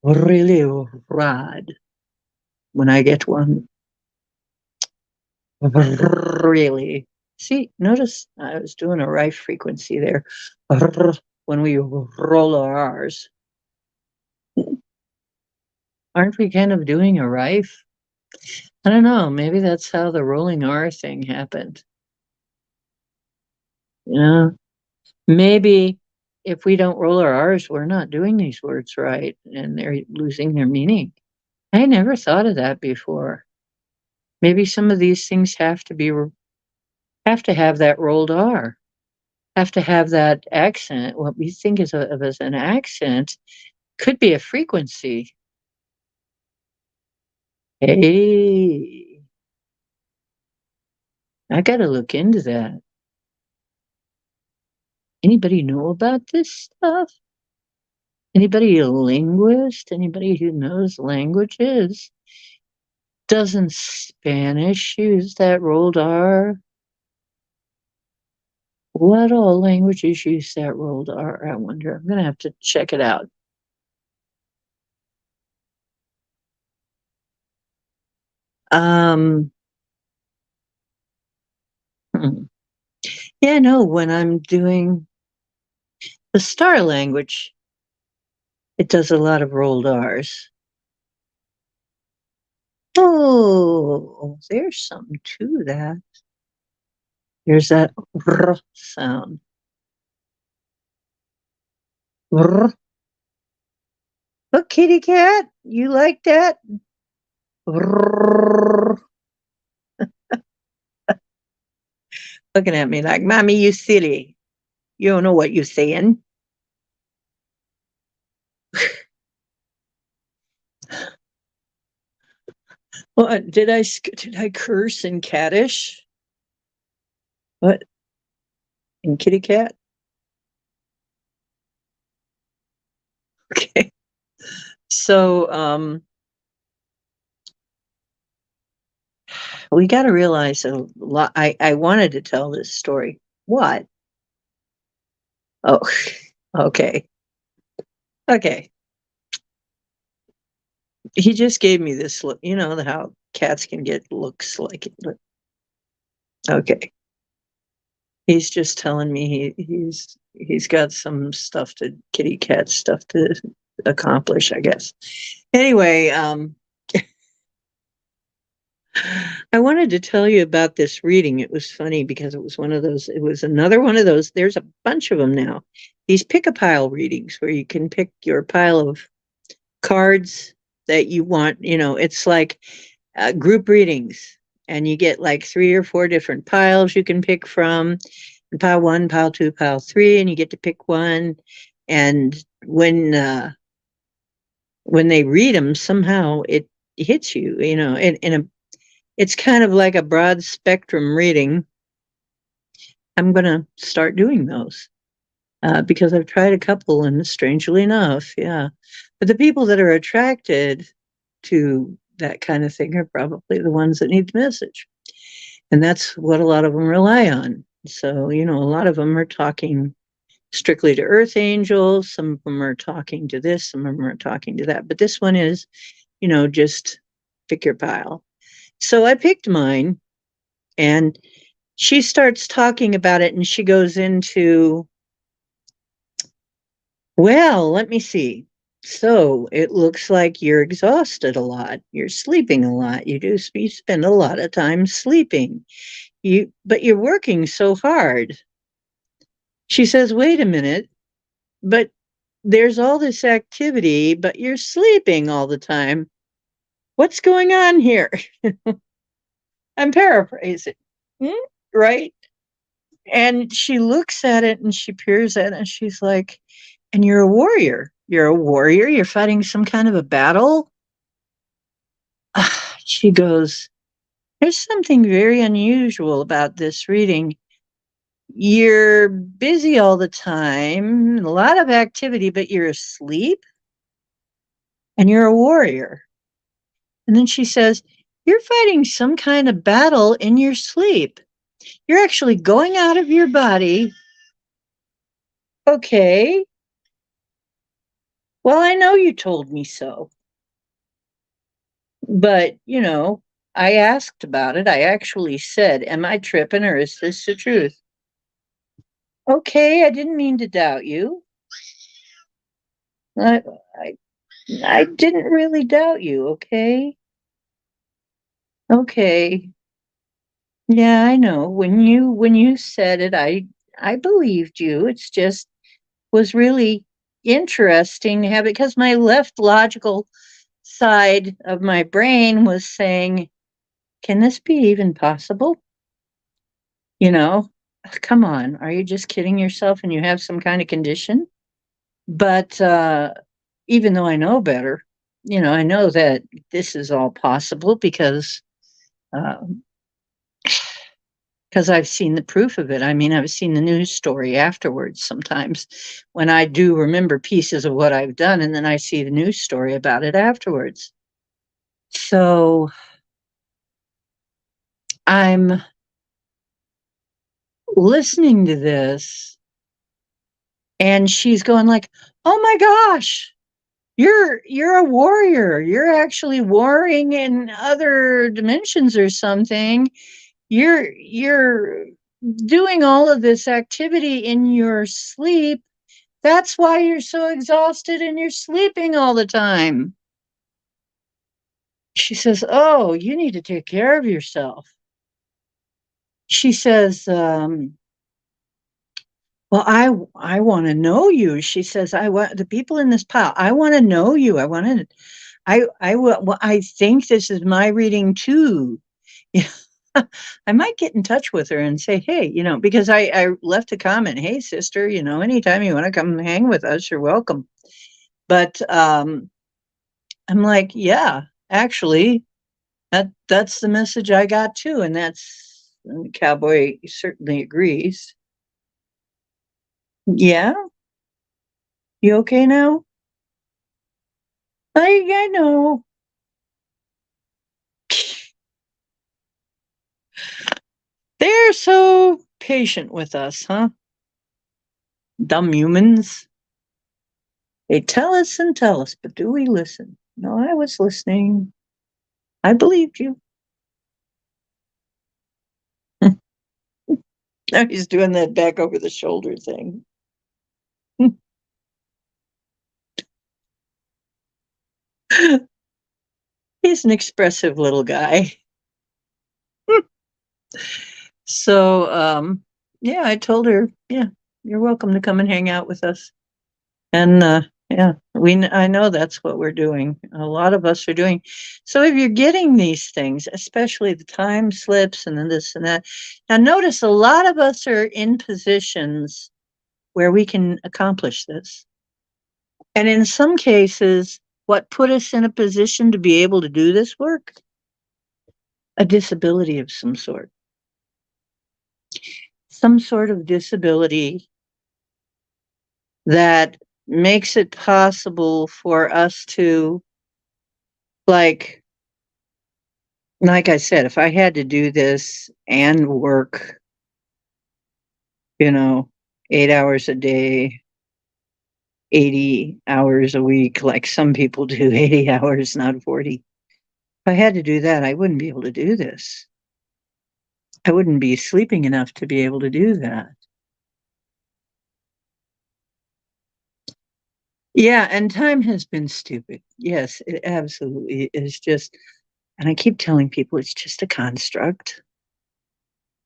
Really rad when I get one. Really. See, notice I was doing a rife frequency there. When we roll our R's. Aren't we kind of doing a rife? I don't know. Maybe that's how the rolling R thing happened. Yeah. Maybe if we don't roll our R's, we're not doing these words right and they're losing their meaning. I never thought of that before. Maybe some of these things have to have that rolled R, have to have that accent. What we think of as an accent could be a frequency. Hey, I got to look into that. Anybody know about this stuff? Anybody a linguist? Anybody who knows languages? Doesn't Spanish use that rolled R? What all languages use that rolled R? I wonder. I'm going to have to check it out. Um, hmm. Yeah, no, when I'm doing the star language, it does a lot of rolled R's. Oh, there's something to that. There's that R sound. R. Oh, kitty cat, you like that? R. Looking at me like, Mommy, you silly. You don't know what you're saying. What did I curse in cattish? What in kitty cat? Okay. So we got to realize a lot. I wanted to tell this story. What? Oh, okay. Okay. He just gave me this look. You know how cats can get looks like it. Okay. He's just telling me he's got some stuff to kitty cat stuff to accomplish, I guess. Anyway, I wanted to tell you about this reading. It was funny because it was another one of those. There's a bunch of them now. These pick a pile readings where you can pick your pile of cards that you want. You know, it's like group readings, and you get like 3 or 4 different piles you can pick from. Pile one, pile two, pile three, and you get to pick one. And when they read them, somehow it hits you. You know, it's kind of like a broad spectrum reading. I'm going to start doing those because I've tried a couple, and strangely enough, yeah. But the people that are attracted to that kind of thing are probably the ones that need the message. And that's what a lot of them rely on. So, you know, a lot of them are talking strictly to earth angels. Some of them are talking to this, some of them are talking to that. But this one is, you know, just pick your pile. So I picked mine, and she starts talking about it, and she goes into, well, let me see. So it looks like you're exhausted a lot. You're sleeping a lot. You spend a lot of time sleeping. But you're working so hard. She says, wait a minute, but there's all this activity, but you're sleeping all the time. What's going on here? I'm paraphrasing, right? And she looks at it and she peers at it and she's like, and you're a warrior. You're a warrior. You're fighting some kind of a battle. She goes, there's something very unusual about this reading. You're busy all the time, a lot of activity, but you're asleep and you're a warrior. And then she says, you're fighting some kind of battle in your sleep. You're actually going out of your body. Okay. Well, I know you told me so. But, I asked about it. I actually said, am I tripping or is this the truth? Okay, I didn't mean to doubt you. I, I, I didn't really doubt you, okay? Okay. Yeah, I know. When you said it, I believed you. It's just was really interesting to have it because my left logical side of my brain was saying, can this be even possible? You know, come on, are you just kidding yourself and you have some kind of condition? But even though I know better, I know that this is all possible uh, because I've seen the proof of it. I mean, I've seen the news story afterwards sometimes when I do remember pieces of what I've done, and then I see the news story about it afterwards. So I'm listening to this, and she's going like, "Oh my gosh, you're a warrior. You're actually warring in other dimensions or something. You're doing all of this activity in your sleep. That's why you're so exhausted and you're sleeping all the time." She says, "Oh, you need to take care of yourself." She says, "Well, I want to know you." She says, "I want the people in this pile. I want to know you. I think this is my reading too." Yeah. I might get in touch with her and say, "Hey, because I left a comment, hey, sister, anytime you want to come hang with us, you're welcome." But I'm like, yeah, actually, that's the message I got too. And the cowboy certainly agrees. Yeah, you okay now? I know. They're so patient with us, huh? Dumb humans. They tell us and tell us, but do we listen? No, I was listening. I believed you. Now he's doing that back over the shoulder thing. He's an expressive little guy. So, yeah, I told her, yeah, you're welcome to come and hang out with us. And yeah, I know that's what we're doing. A lot of us are doing. So if you're getting these things, especially the time slips and then this and that, now notice a lot of us are in positions where we can accomplish this. And in some cases, what put us in a position to be able to do this work? A disability of some sort of disability that makes it possible for us to, like like I said, if I had to do this and work, you know, 8 hours a day, 80 hours a week, like some people do, 80 hours, not 40. If I had to do that, I wouldn't be able to do this. I wouldn't be sleeping enough to be able to do that. Yeah, and time has been stupid. Yes, it absolutely is just, and I keep telling people it's just a construct.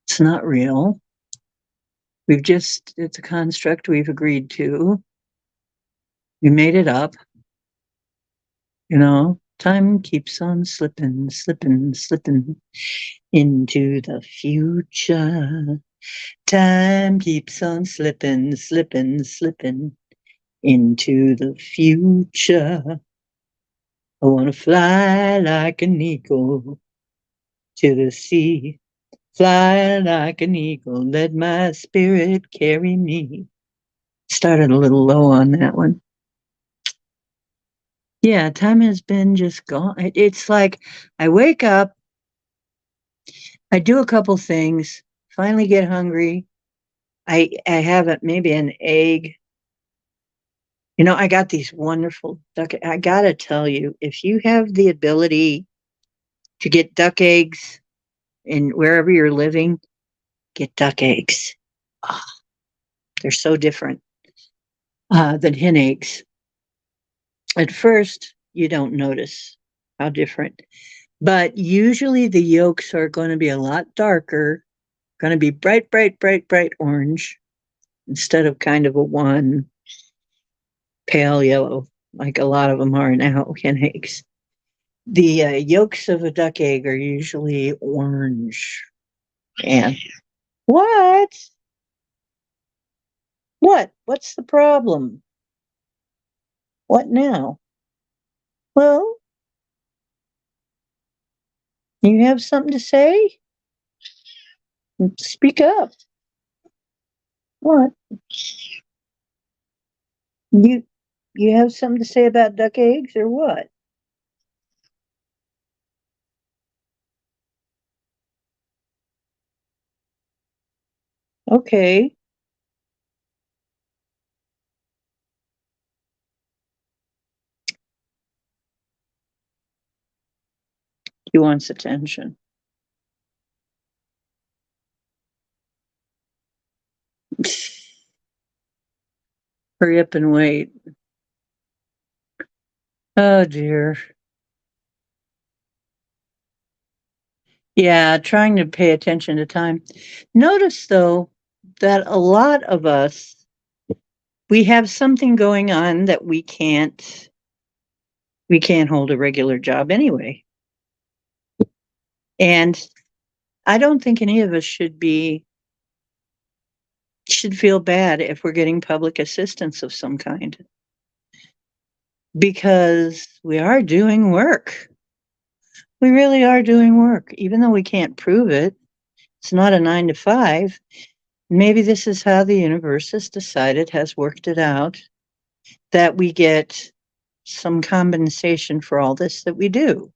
It's not real. It's a construct we've agreed to. We made it up, Time keeps on slipping, slipping, slipping into the future. Time keeps on slipping, slipping, slipping into the future. I want to fly like an eagle to the sea. Fly like an eagle, let my spirit carry me. Started a little low on that one. Yeah, time has been just gone. It's like I wake up, I do a couple things, finally get hungry, I have maybe an egg. I got these wonderful duck. I gotta tell you, if you have the ability to get duck eggs in wherever you're living, get duck eggs. Ah, they're so different than hen eggs. At first, you don't notice how different, but usually the yolks are going to be a lot darker, going to be bright, bright, bright, bright orange instead of kind of a one pale yellow, like a lot of them are now, hen eggs. The yolks of a duck egg are usually orange. And what? What? What's the problem? What now? Well, you have something to say? Speak up. What? You you have something to say about duck eggs or what? Okay. He wants attention. Hurry up and wait. Oh dear. Yeah, trying to pay attention to time. Notice though that a lot of us we have something going on that we can't hold a regular job anyway. And I don't think any of us should feel bad if we're getting public assistance of some kind because we are doing work. We really are doing work, even though we can't prove it. It's not a 9 to 5. Maybe this is how the universe has decided, has worked it out, that we get some compensation for all this that we do.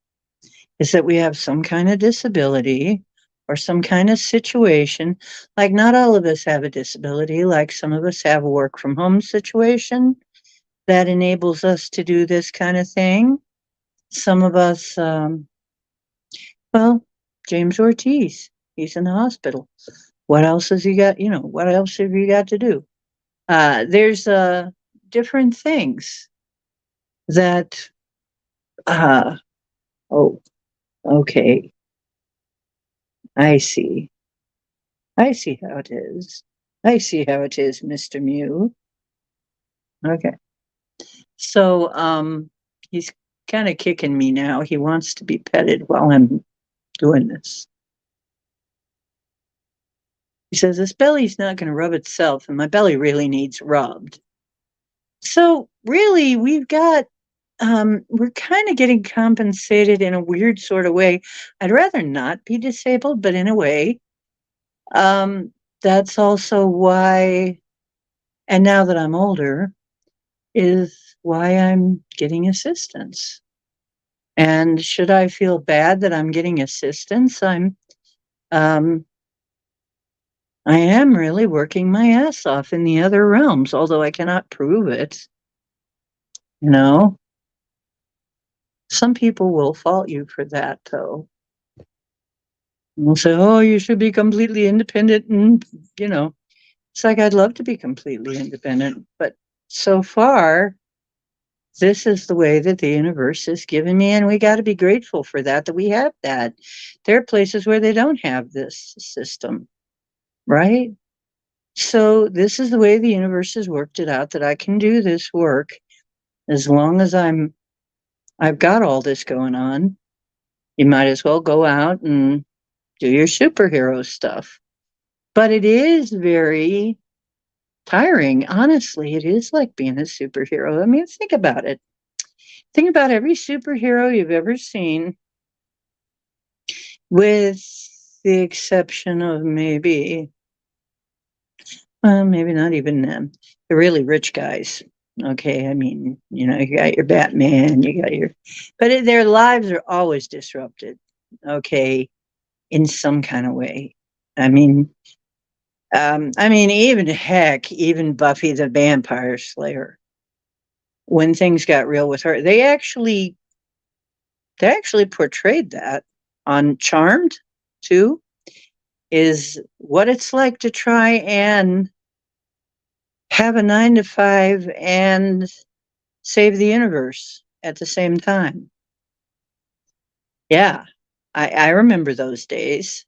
Is that we have some kind of disability or some kind of situation. Like, not all of us have a disability, like, some of us have a work from home situation that enables us to do this kind of thing. Some of us, well, James Ortiz, he's in the hospital. What else has he got? What else have you got to do? There's different things that, uh, oh, okay, I see. I see how it is. I see how it is, Mr. Mew. Okay. So, he's kind of kicking me now. He wants to be petted while I'm doing this. He says, this belly's not going to rub itself, and my belly really needs rubbed. So, really, we're kind of getting compensated in a weird sort of way. I'd rather not be disabled, but in a way, um, that's also why, and now that I'm older, is why I'm getting assistance. And should I feel bad that I'm getting assistance? Um, I am really working my ass off in the other realms, although I cannot prove it. You know, some people will fault you for that, though. They'll say, "Oh, you should be completely independent," and it's like I'd love to be completely independent, but so far, this is the way that the universe has given me, and we got to be grateful for that. That we have that. There are places where they don't have this system, right? So this is the way the universe has worked it out that I can do this work as long as I've got all this going on. You might as well go out and do your superhero stuff. But it is very tiring. Honestly, it is like being a superhero. I mean, think about it. Think about every superhero you've ever seen, with the exception of maybe not even them, the really rich guys. Okay, I mean, you got your Batman, but their lives are always disrupted. Okay, in some kind of way. Even heck, even Buffy the Vampire Slayer, when things got real with her, they actually portrayed that on Charmed too, is what it's like to try and have a 9 to 5 and save the universe at the same time. Yeah, I remember those days.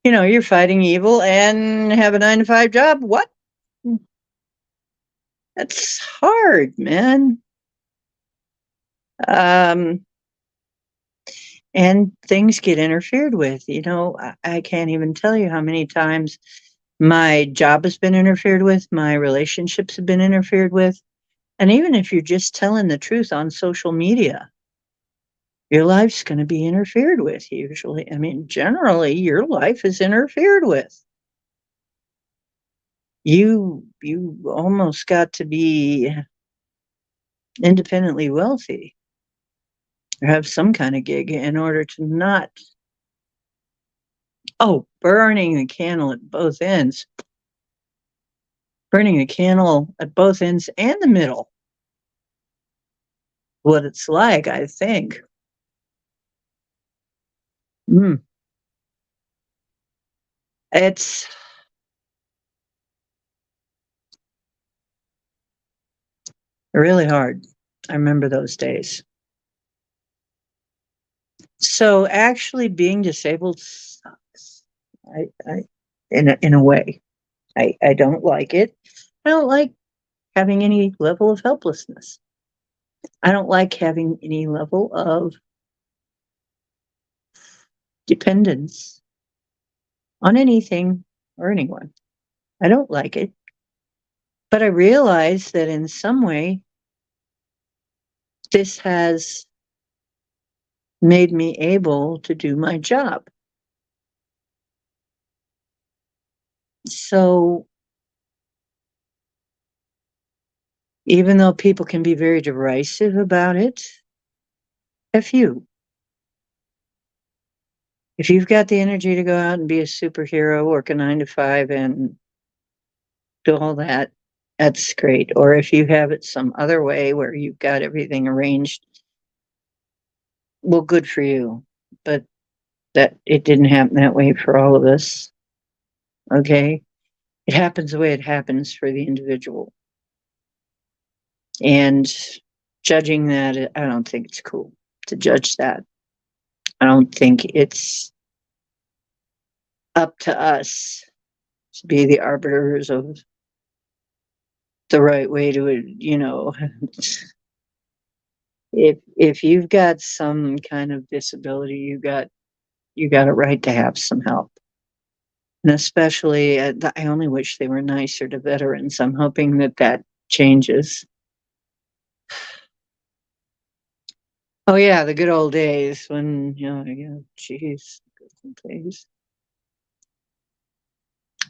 You're fighting evil and have a 9 to 5 job. What? That's hard, man. Um, and things get interfered with. I can't even tell you how many times my job has been interfered with, my relationships have been interfered with. And even if you're just telling the truth on social media, your life's going to be interfered with usually. Generally, your life is interfered with. You almost got to be independently wealthy or have some kind of gig in order to not burning the candle at both ends. Burning the candle at both ends and the middle. What it's like, I think. It's really hard. I remember those days. So actually being disabled sucks. In a way. I don't like it. I don't like having any level of helplessness. I don't like having any level of dependence on anything or anyone. I don't like it. But I realize that in some way, this has made me able to do my job. So even though people can be very derisive about it, F you. If you've got the energy to go out and be a superhero, work a 9 to 5 and do all that, that's great. Or if you have it some other way where you've got everything arranged, well, good for you. But that it didn't happen that way for all of us. Okay. It happens the way it happens for the individual. And judging that, I don't think it's cool to judge that. I don't think it's up to us to be the arbiters of the right way to if you've got some kind of disability, you got a right to have some help. And especially, I only wish they were nicer to veterans. I'm hoping that changes. Oh yeah, the good old days when geez, good old days.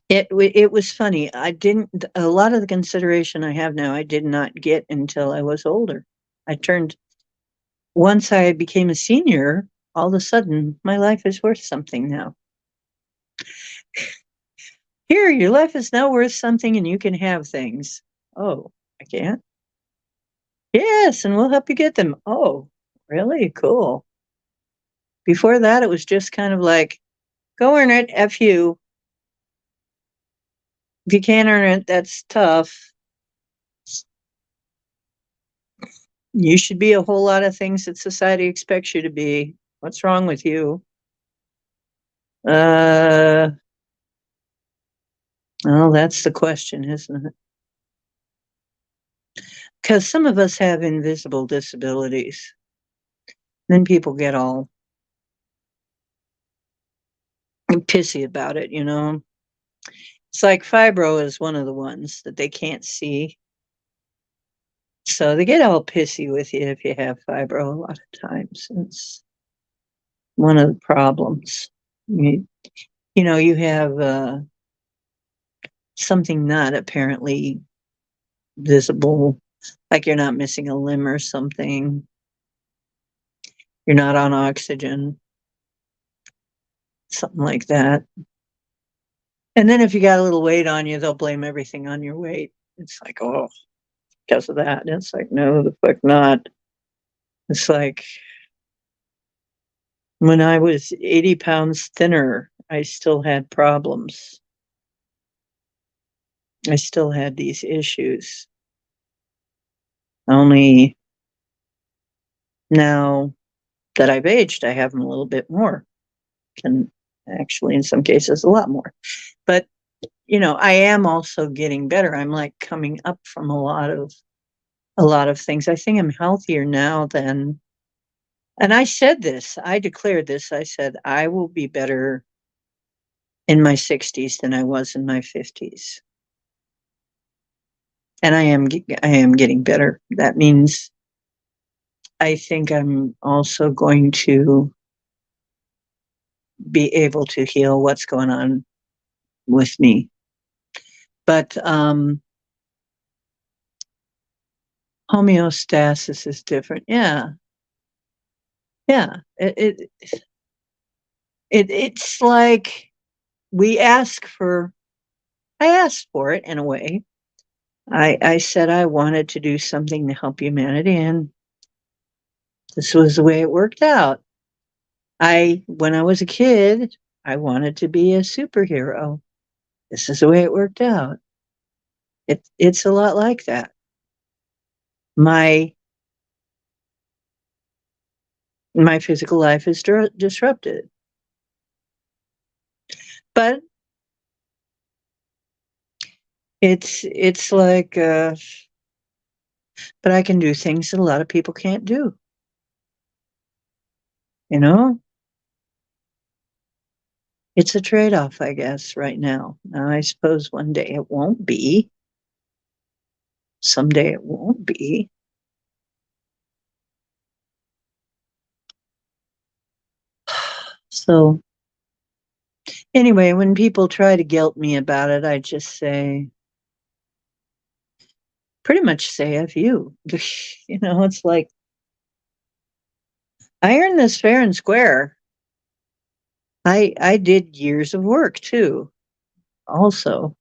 It was funny. I didn't a lot of the consideration I have now. I did not get until I was older. Once I became a senior, all of a sudden my life is worth something now. Here, your life is now worth something, and you can have things. Oh, I can't. Yes, and we'll help you get them. Oh, really? Cool. Before that, it was just kind of like, go earn it, F you. If you can't earn it, that's tough. You should be a whole lot of things that society expects you to be. What's wrong with you? Well, that's the question, isn't it? Because some of us have invisible disabilities. Then people get all pissy about it, It's like fibro is one of the ones that they can't see. So they get all pissy with you if you have fibro a lot of times. It's one of the problems. You have something not apparently visible, like you're not missing a limb or something. You're not on oxygen. something like that. And then if you got a little weight on you, they'll blame everything on your weight. It's like, oh, because of that. And it's like, no, the fuck not. It's like when I was 80 pounds thinner, I still had problems. I still had these issues. Only now that I've aged, I have them a little bit more. And actually, in some cases, a lot more. But, I am also getting better. I'm like coming up from a lot of things. I think I'm healthier now than, and I declared this, I said, I will be better in my 60s than I was in my 50s. And I am getting better. That means I think I'm also going to be able to heal what's going on with me. But homeostasis is different. Yeah. Yeah. It's like we I asked for it in a way. I said I wanted to do something to help humanity, and this was the way it worked out. When I was a kid, I wanted to be a superhero. This is the way it worked out. It's a lot like that. My my physical life is disrupted, but it's like, but I can do things that a lot of people can't do. You know, it's a trade-off, I guess, right now. Now, I suppose one day it won't be. Someday it won't be. So anyway, when people try to guilt me about it, I just pretty much say F you. It's like, I earned this fair and square. I did years of work too, also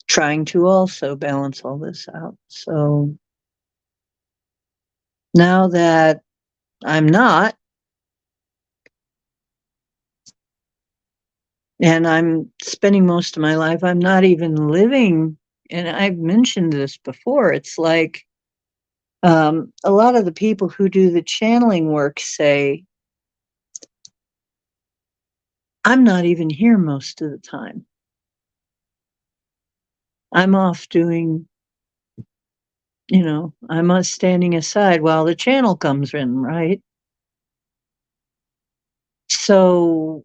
trying to also balance all this out. So now that I'm not, and I'm spending most of my life, I'm not even living. And I've mentioned this before. It's like, a lot of the people who do the channeling work say, I'm not even here most of the time. I'm off doing, I'm standing aside while the channel comes in, right? So,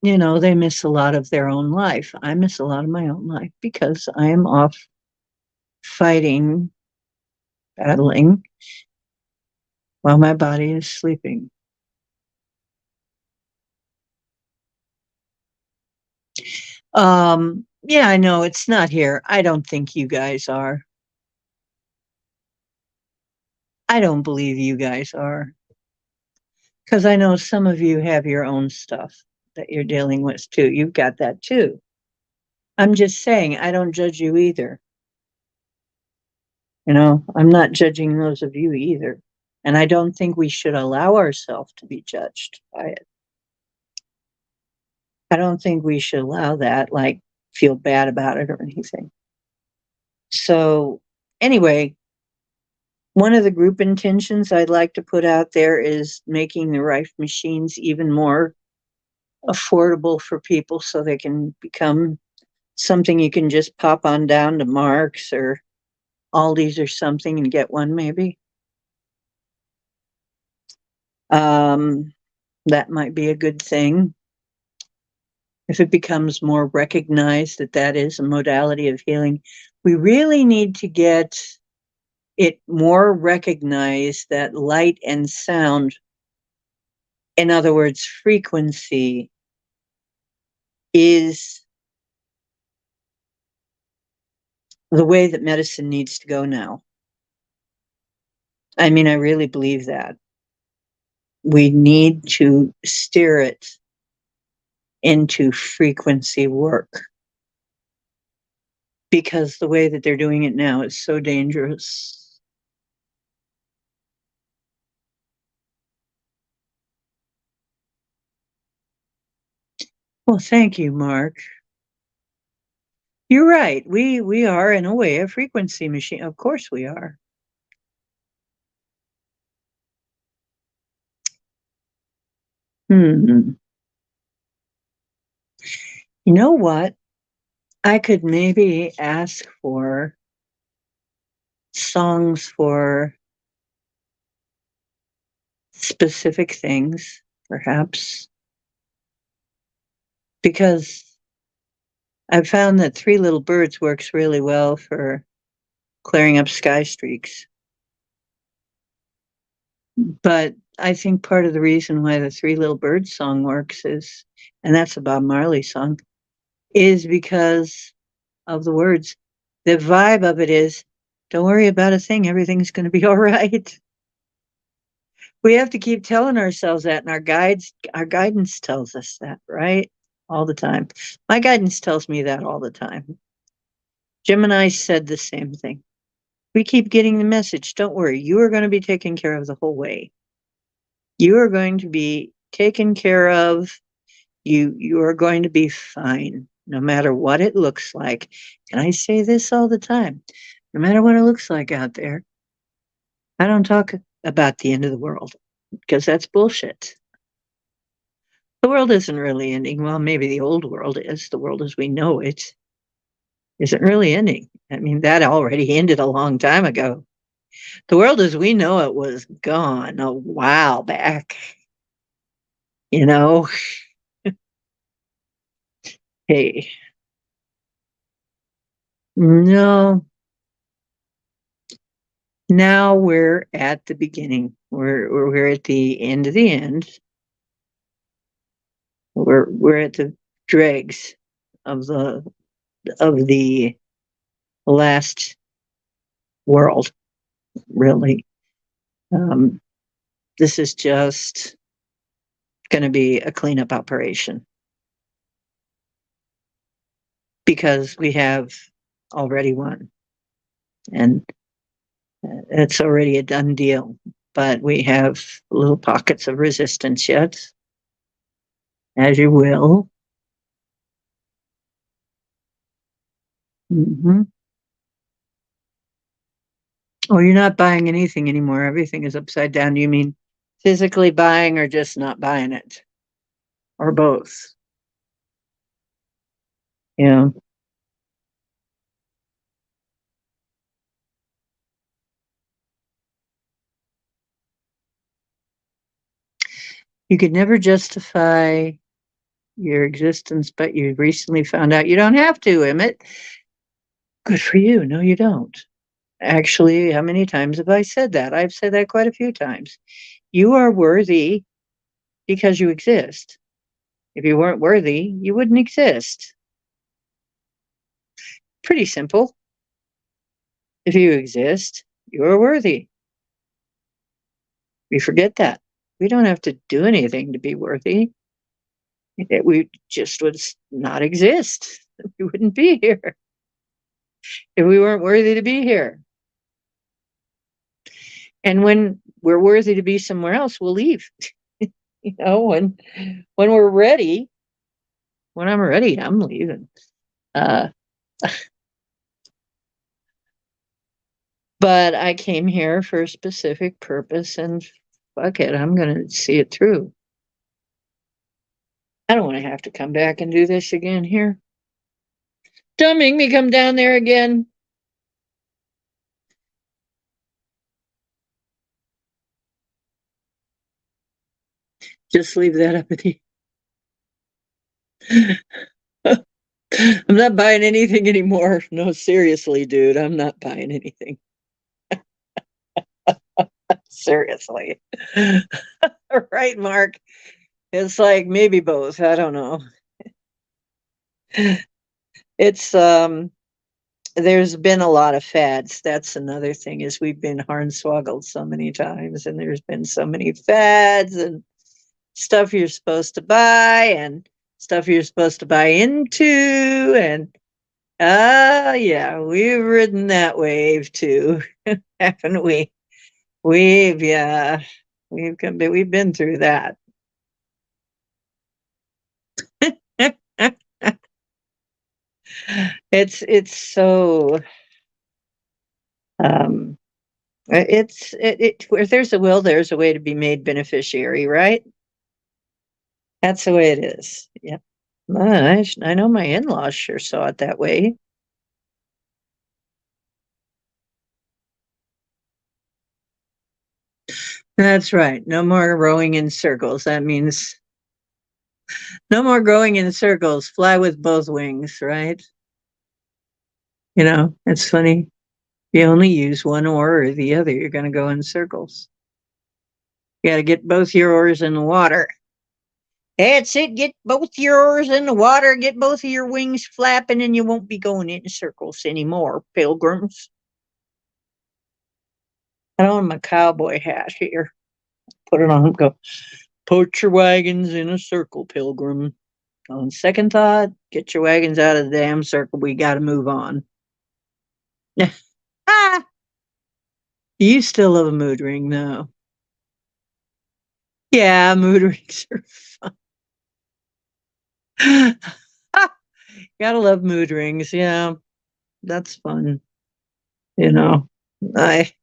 they miss a lot of their own life. I miss a lot of my own life because I am off fighting, battling while my body is sleeping. Yeah, I know it's not here. I don't think you guys are. I don't believe you guys are. Because I know some of you have your own stuff that you're dealing with too. You've got that too. I'm just saying, I don't judge you either. I'm not judging those of you either. And I don't think we should allow ourselves to be judged by it. I don't think we should allow that, like feel bad about it or anything. So, anyway, one of the group intentions I'd like to put out there is making the Rife machines even more affordable for people so they can become something you can just pop on down to Mark's or Aldi's or something and get one maybe. Um, that might be a good thing. If it becomes more recognized that that is a modality of healing, we really need to get it more recognized that light and sound, in other words, frequency, is the way that medicine needs to go now. I mean, I really believe that. We need to steer it into frequency work because the way that they're doing it now is so dangerous. Well, thank you, Mark. You're right. We are in a way a frequency machine. Of course we are. Hmm. You know what? I could maybe ask for songs for specific things, perhaps, because I've found that Three Little Birds works really well for clearing up sky streaks. But I think part of the reason why the Three Little Birds song works is, and that's a Bob Marley song, is because of the words. The vibe of it is, don't worry about a thing, everything's going to be all right. We have to keep telling ourselves that, and our guidance tells us that, right? All the time. My guidance tells me that all the time. Jim and I said the same thing. We keep getting the message, don't worry, you are going to be taken care of the whole way. You are going to be taken care of. You are going to be fine, no matter what it looks like. And I say this all the time. No matter what it looks like out there, I don't talk about the end of the world because that's bullshit. The world isn't really ending. Well, maybe the old world is. The world as we know it isn't really ending. I mean, that already ended a long time ago. The world as we know it was gone a while back. You know, hey, no, now we're at the beginning. We're at the end of the end. We're at the dregs of the last world, really. Um, this is just going to be a cleanup operation because we have already won, and it's already a done deal. But we have little pockets of resistance yet, as you will. Mm-hmm. Oh, you're not buying anything anymore. Everything is upside down. You mean physically buying or just not buying it? Or both? Yeah. You could never justify your existence, but you recently found out you don't have to, Emmett. Good for you. No, you don't. Actually, how many times have I said that? I've said that quite a few times. You are worthy because you exist. If you weren't worthy, you wouldn't exist. Pretty simple. If you exist, you are worthy. We forget that. We don't have to do anything to be worthy. We just would not exist. We wouldn't be here if we weren't worthy to be here. And when we're worthy to be somewhere else, we'll leave. When we're ready, when I'm ready, I'm leaving. Uh, but I came here for a specific purpose, and fuck it, I'm gonna see it through. I don't want to have to come back and do this again here. Don't make me come down there again. Just leave that up at the. I'm not buying anything anymore. No, seriously, dude, I'm not buying anything. Seriously. Right, Mark? It's like maybe both. I don't know. It's there's been a lot of fads. That's another thing is we've been hornswoggled so many times and there's been so many fads and stuff you're supposed to buy and stuff you're supposed to buy into, and yeah, we've ridden that wave too, haven't we? Yeah, we've been through that. It's so um where there's a will, there's a way to be made beneficiary, right? That's the way it is. Yeah. I know my in-laws sure saw it that way. That's right. No more rowing in circles. That means no more going in circles. Fly with both wings, right? It's funny. You only use one oar or the other, you're going to go in circles. You got to get both your oars in the water. That's it. Get both your oars in the water, get both of your wings flapping, and you won't be going in circles anymore, pilgrims. I don't have my cowboy hat here. Put it on and go, put your wagons in a circle, pilgrim. On second thought, get your wagons out of the damn circle. We got to move on. Ah, you still love a mood ring, though. Yeah, mood rings are fun. Gotta love mood rings. Yeah, that's fun. You know, I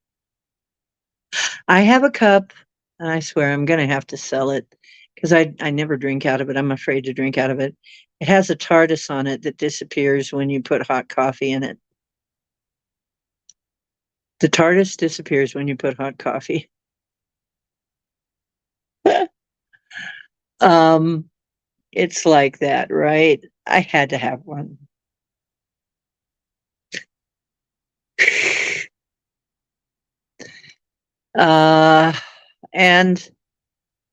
I have a cup, and I swear I'm gonna have to sell it because I never drink out of it. I'm afraid to drink out of it. It has a TARDIS on it that disappears when you put hot coffee in it. The TARDIS disappears when you put hot coffee. um, it's like that, right? I had to have one. uh, and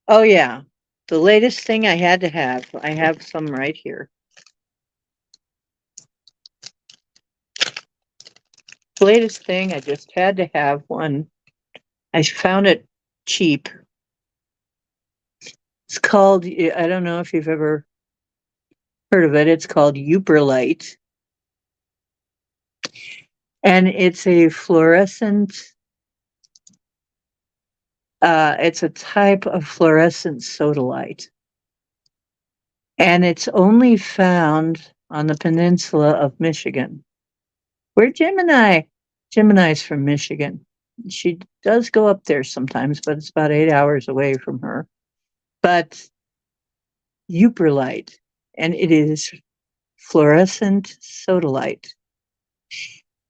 oh yeah, the latest thing I had to have. I have some right here. The latest thing, I just had to have one. I found it cheap. It's called, I don't know if you've ever heard of it. It's called Light, and it's a fluorescent. It's a type of fluorescent sodalite, and it's only found on the peninsula of Michigan. We're Gemini's from Michigan. She does go up there sometimes, but it's about 8 hours away from her. But Light, and it is fluorescent sodalite.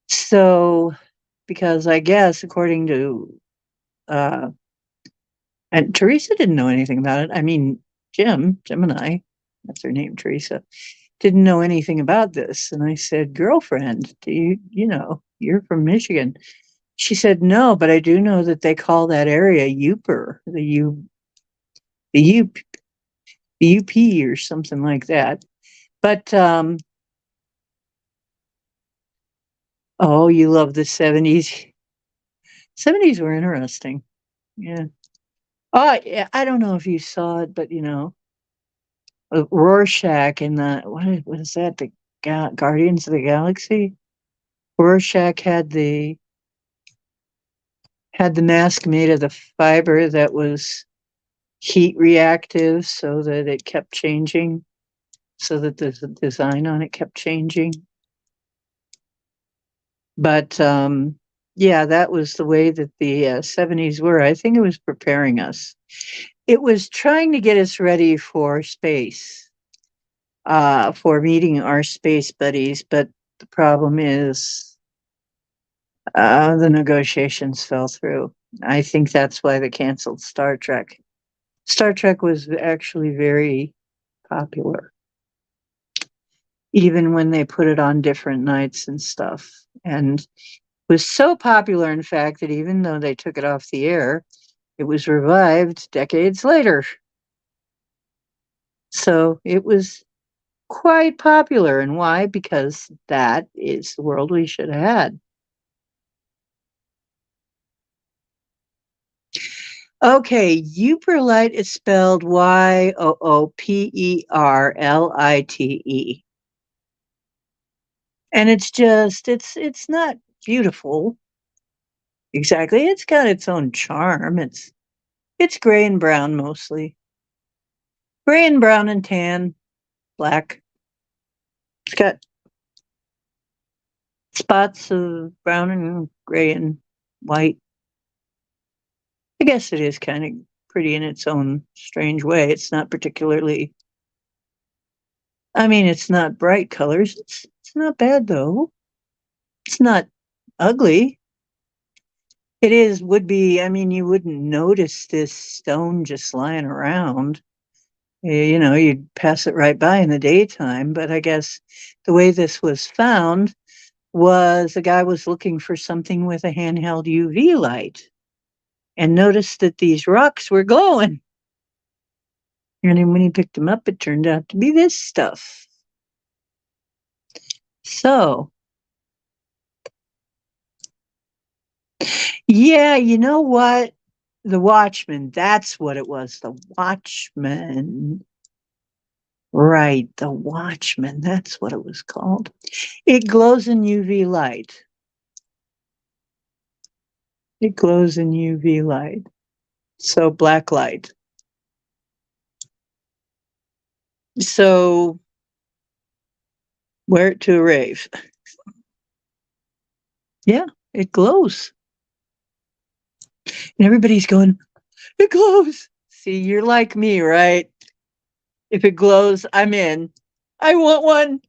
So, because I guess according to uh, and Teresa didn't know anything about it. I mean, Gemini, that's her name, Teresa, didn't know anything about this. And I said, girlfriend, you're from Michigan. She said, no, but I do know that they call that area Uper, the U, the UP or something like that. But, oh, you love the 70s. 70s were interesting. Yeah. Oh, yeah, I don't know if you saw it, but Rorschach in the what is that? The Guardians of the Galaxy. Rorschach had the mask made of the fiber that was heat reactive, so that it kept changing, so that the design on it kept changing. But yeah, that was the way that the 70s were. I think it was preparing us. It was trying to get us ready for space, for meeting our space buddies. But the problem is, the negotiations fell through. I think that's why they canceled Star Trek. Star Trek was actually very popular, even when they put it on different nights and stuff. And was so popular, in fact, that even though they took it off the air, it was revived decades later. So it was quite popular. And why? Because that is the world we should have had. Okay, Uperlite is spelled Yooperlite. And it's not beautiful. Exactly. It's got its own charm. It's gray and brown mostly. Gray and brown and tan, black. It's got spots of brown and gray and white. I guess it is kind of pretty in its own strange way. It's not particularly, I mean, it's not bright colors. It's not bad though. It's not ugly. Would be, I mean, you wouldn't notice this stone just lying around. You know, you'd pass it right by in the daytime. But I guess the way this was found was the guy was looking for something with a handheld UV light and noticed that these rocks were glowing. And then when he picked them up, it turned out to be this stuff. So, yeah, you know what? The Watchman, that's what it was. The Watchman. Right, the Watchman. That's what it was called. It glows in UV light. It glows in UV light. So black light. So wear it to a rave. Yeah, it glows. And everybody's going, it glows. See, you're like me, right? If it glows, I'm in. I want one.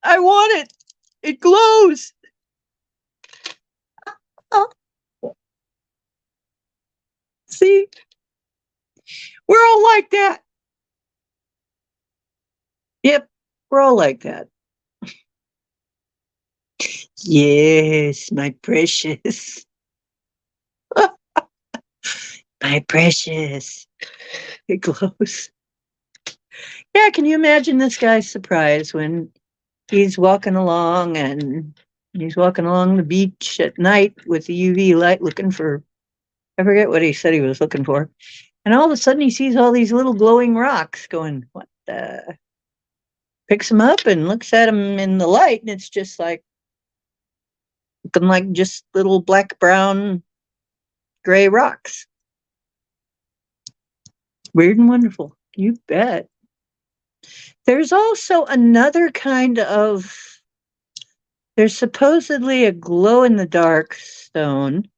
I want it. It glows. Oh, see, we're all like that. Yep, we're all like that. Yes, my precious. My precious. It glows. Yeah, can you imagine this guy's surprise when he's walking along and he's walking along the beach at night with the UV light looking for, I forget what he said he was looking for. And all of a sudden he sees all these little glowing rocks going, what the? Picks them up and looks at them in the light, and it's just like looking like just little black, brown, gray rocks. Weird and wonderful. You bet. There's also another kind of, there's supposedly a glow in the dark stone.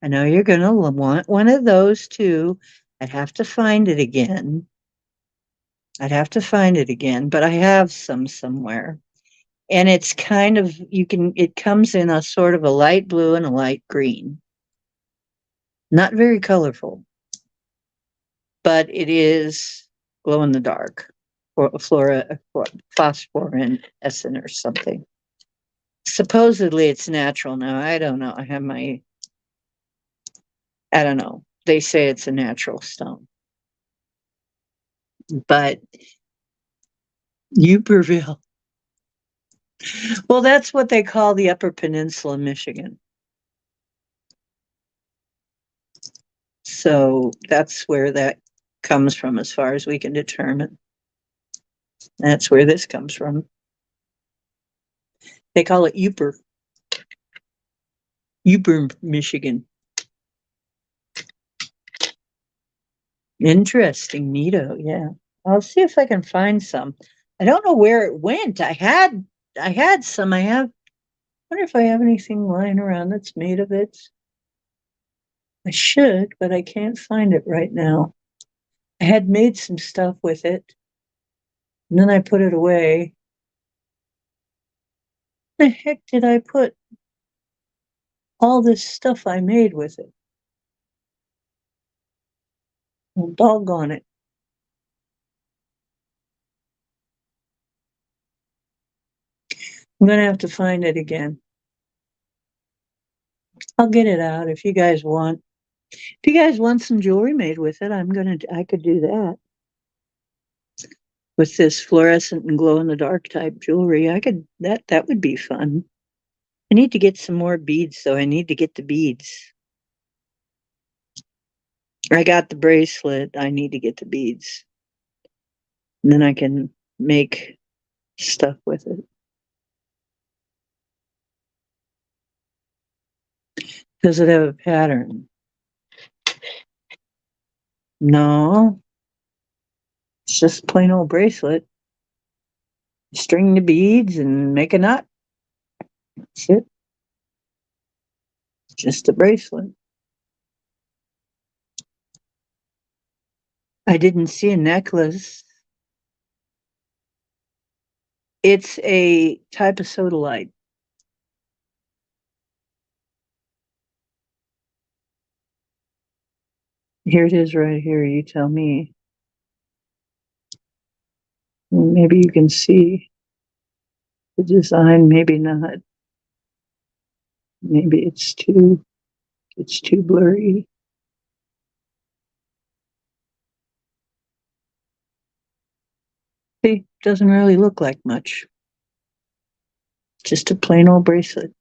I know you're going to want one of those too. I'd have to find it again. But I have some somewhere. And it's kind of, it comes in a sort of a light blue and a light green. Not very colorful, but it is glow in the dark or phosphorescent or something. Supposedly it's natural now. I don't know. I don't know. They say it's a natural stone, but Uperville. Well, that's what they call the Upper Peninsula, Michigan. So that's where that comes from, as far as we can determine. That's where this comes from. They call it Upper, Michigan. Interesting, neato. Yeah, I'll see if I can find some. I don't know where it went. I had some. I wonder if I have anything lying around that's made of it. I should, but I can't find it right now. I had made some stuff with it, and then I put it away. The heck did I put all this stuff I made with it? Well, doggone it. I'm gonna have to find it again. I'll get it out if you guys want. If you guys want some jewelry made with it, I could do that. With this fluorescent and glow in the dark type jewelry, that would be fun. I need to get some more beads, so I need to get the beads. I got the bracelet. I need to get the beads. And then I can make stuff with it. Does it have a pattern? No, it's just a plain old bracelet. String the beads and make a knot. That's it. Just a bracelet. I didn't see a necklace. It's a type of sodalite. Here it is right here. You tell me. Maybe you can see the design, maybe not. Maybe it's too blurry. See, doesn't really look like much. Just a plain old bracelet.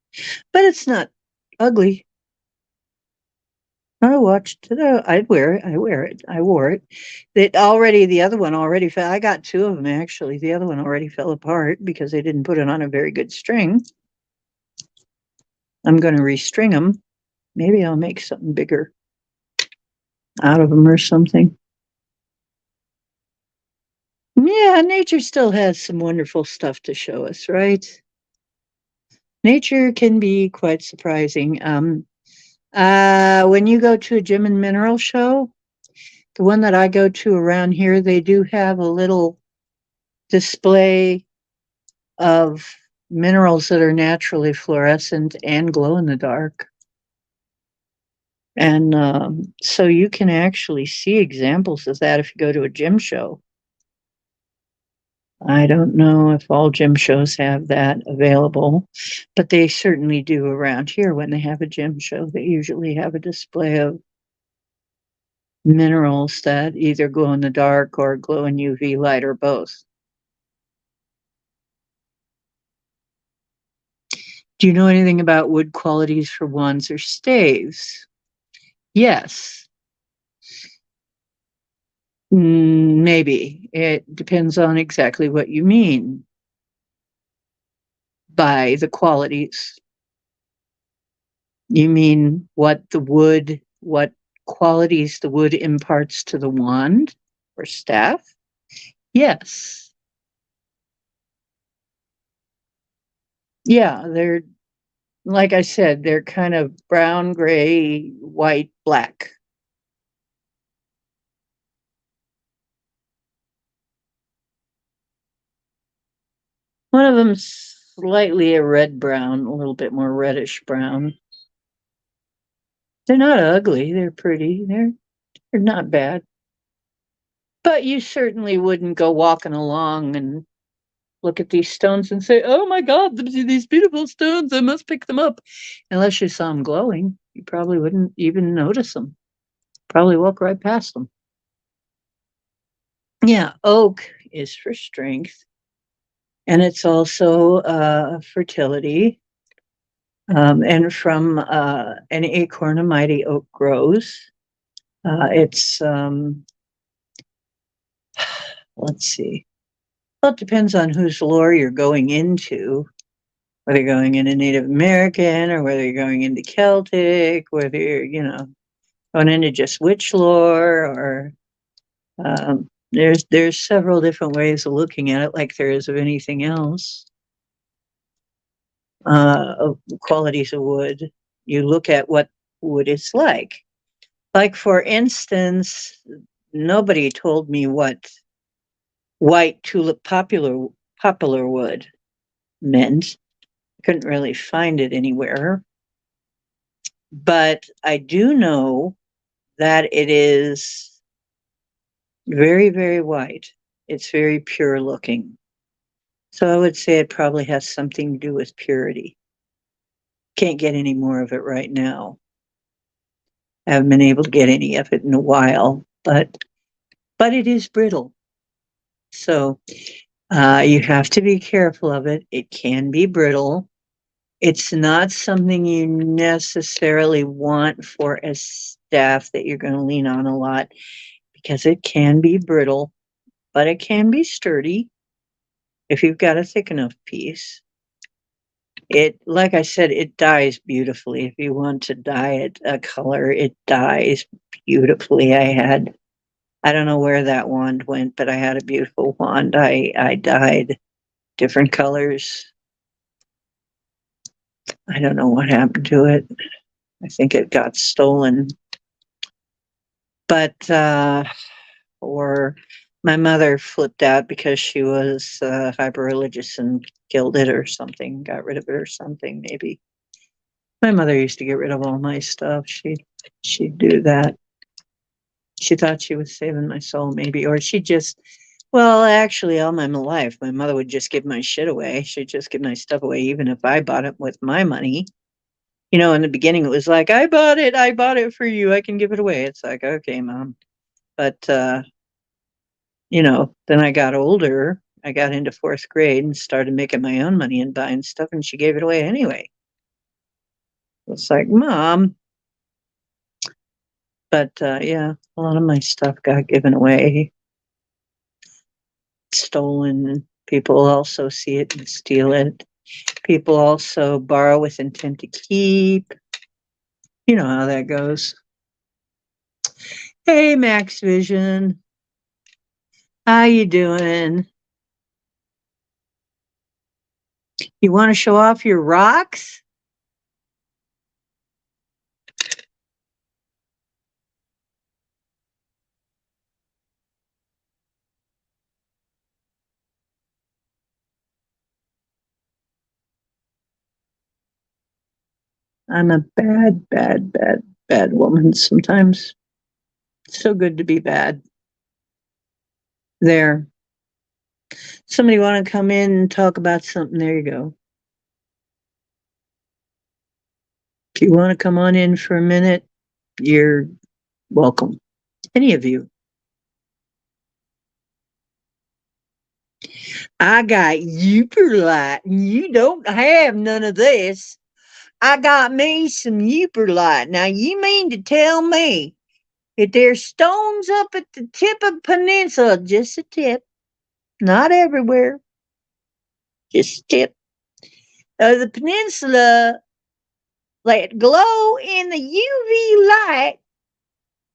But it's not ugly. I watched it. I'd wear it. I wear it. I wore it. The other one already fell. I got two of them actually. The other one already fell apart because they didn't put it on a very good string. I'm going to restring them. Maybe I'll make something bigger out of them or something. Yeah, nature still has some wonderful stuff to show us, right? Nature can be quite surprising. When you go to a gem and mineral show, the one that I go to around here, they do have a little display of minerals that are naturally fluorescent and glow in the dark. And so you can actually see examples of that if you go to a gem show. I don't know if all gem shows have that available, but they certainly do around here when they have a gem show. They usually have a display of minerals that either glow in the dark or glow in UV light or both. Do you know anything about wood qualities for wands or staves? Yes. Maybe. It depends on exactly what you mean by the qualities. You mean what qualities the wood imparts to the wand or staff? Yes. Yeah, they're, like I said, they're kind of brown, gray, white, black. One of them's slightly a red brown, a little bit more reddish brown. They're not ugly, they're pretty. They're not bad. But you certainly wouldn't go walking along and look at these stones and say, "Oh my God, these beautiful stones! I must pick them up." Unless you saw them glowing, you probably wouldn't even notice them. Probably walk right past them. Yeah, oak is for strength, and it's also fertility. And from an acorn, a mighty oak grows. It's let's see. Well, it depends on whose lore you're going into, whether you're going into Native American or whether you're going into Celtic, whether you're, going into just witch lore or there's several different ways of looking at it, like there is of anything else. Of qualities of wood, you look at what wood is like. Like for instance, nobody told me what white tulip popular wood meant. Couldn't really find it anywhere. But I do know that it is very, very white. It's very pure looking. So I would say it probably has something to do with purity. Can't get any more of it right now. I haven't been able to get any of it in a while, but it is brittle. So you have to be careful of it. It can be brittle. It's not something you necessarily want for a staff that you're going to lean on a lot because it can be brittle, but it can be sturdy if you've got a thick enough piece. It, like I said, it dyes beautifully. If you want to dye it a color, it dyes beautifully. I don't know where that wand went, but I had a beautiful wand. I dyed different colors. I don't know what happened to it. I think it got stolen. But, or my mother flipped out because she was hyper religious and killed it or something, got rid of it or something, maybe. My mother used to get rid of all my stuff. She'd do that. She thought she was saving my soul, maybe, or she just, well, actually, all my life, my mother would just give my shit away. She'd just give my stuff away, even if I bought it with my money. You know, in the beginning, it was like, I bought it for you. I can give it away. It's like, okay, mom. But, you know, then I got older. I got into fourth grade and started making my own money and buying stuff, and she gave it away anyway. It's like, mom. But yeah, a lot of my stuff got given away, stolen. People also see it and steal it. People also borrow with intent to keep. You know how that goes. Hey, Max Vision. How you doing? You want to show off your rocks? I'm a bad, bad, bad, bad woman sometimes. So good to be bad. There. Somebody want to come in and talk about something? There you go. If you want to come on in for a minute, you're welcome. Any of you. I got Uperlite, and you don't have none of this. I got me some Uperlite. Now, you mean to tell me that there's stones up at the tip of the peninsula, just a tip, not everywhere, just a tip of the peninsula that glow in the UV light?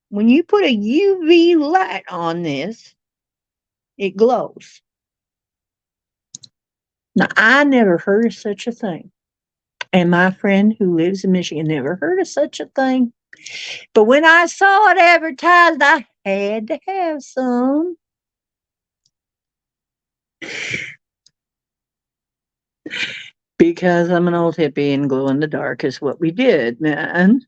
When you put a UV light on this, it glows. Now, I never heard of such a thing. And my friend who lives in Michigan never heard of such a thing. But when I saw it advertised, I had to have some. Because I'm an old hippie and glow in the dark is what we did, man.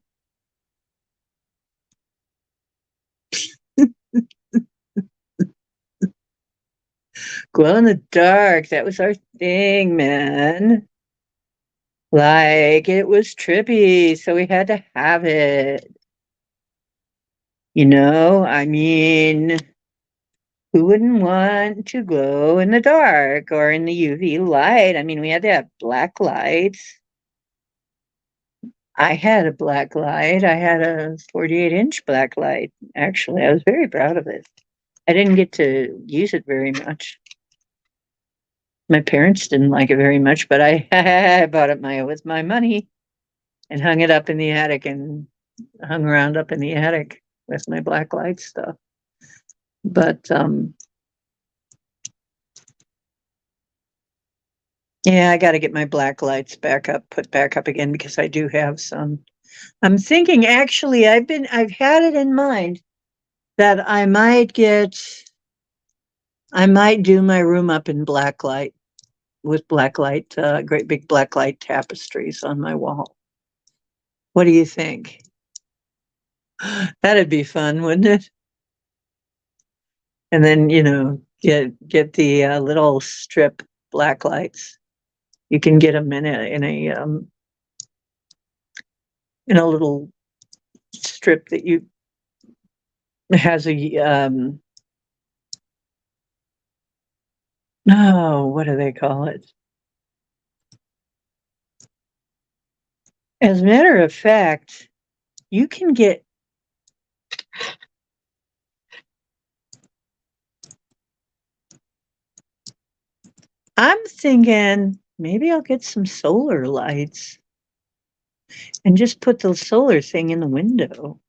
Glow in the dark, that was our thing, man. Like, it was trippy, so we had to have it. You know, I mean, who wouldn't want to glow in the dark or in the UV light? I mean, we had to have black lights. I had a black light. I had a 48-inch black light. Actually, I was very proud of it. I didn't get to use it very much. My parents didn't like it very much, but I bought it with my money and hung it up in the attic and hung around up in the attic with my black light stuff. But yeah, I got to get my black lights put back up again because I do have some. I'm thinking actually I've had it in mind that I might do my room up in black light with black light, great big black light tapestries on my wall. What do you think? That'd be fun, wouldn't it? And then, you know, get the little strip black lights. You can get them in a little strip that you has a oh, what do they call it? As a matter of fact, you can get I'm thinking maybe I'll get some solar lights and just put the solar thing in the window.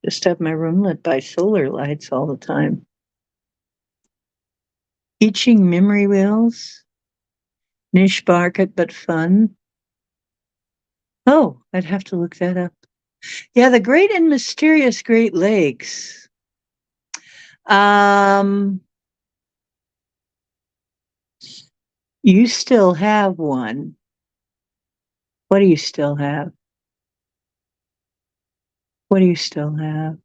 Just have my room lit by solar lights all the time. Teaching memory wheels. Niche market, but fun. Oh, I'd have to look that up. Yeah, the Great and Mysterious Great Lakes. Um, you still have one. What do you still have? What do you still have?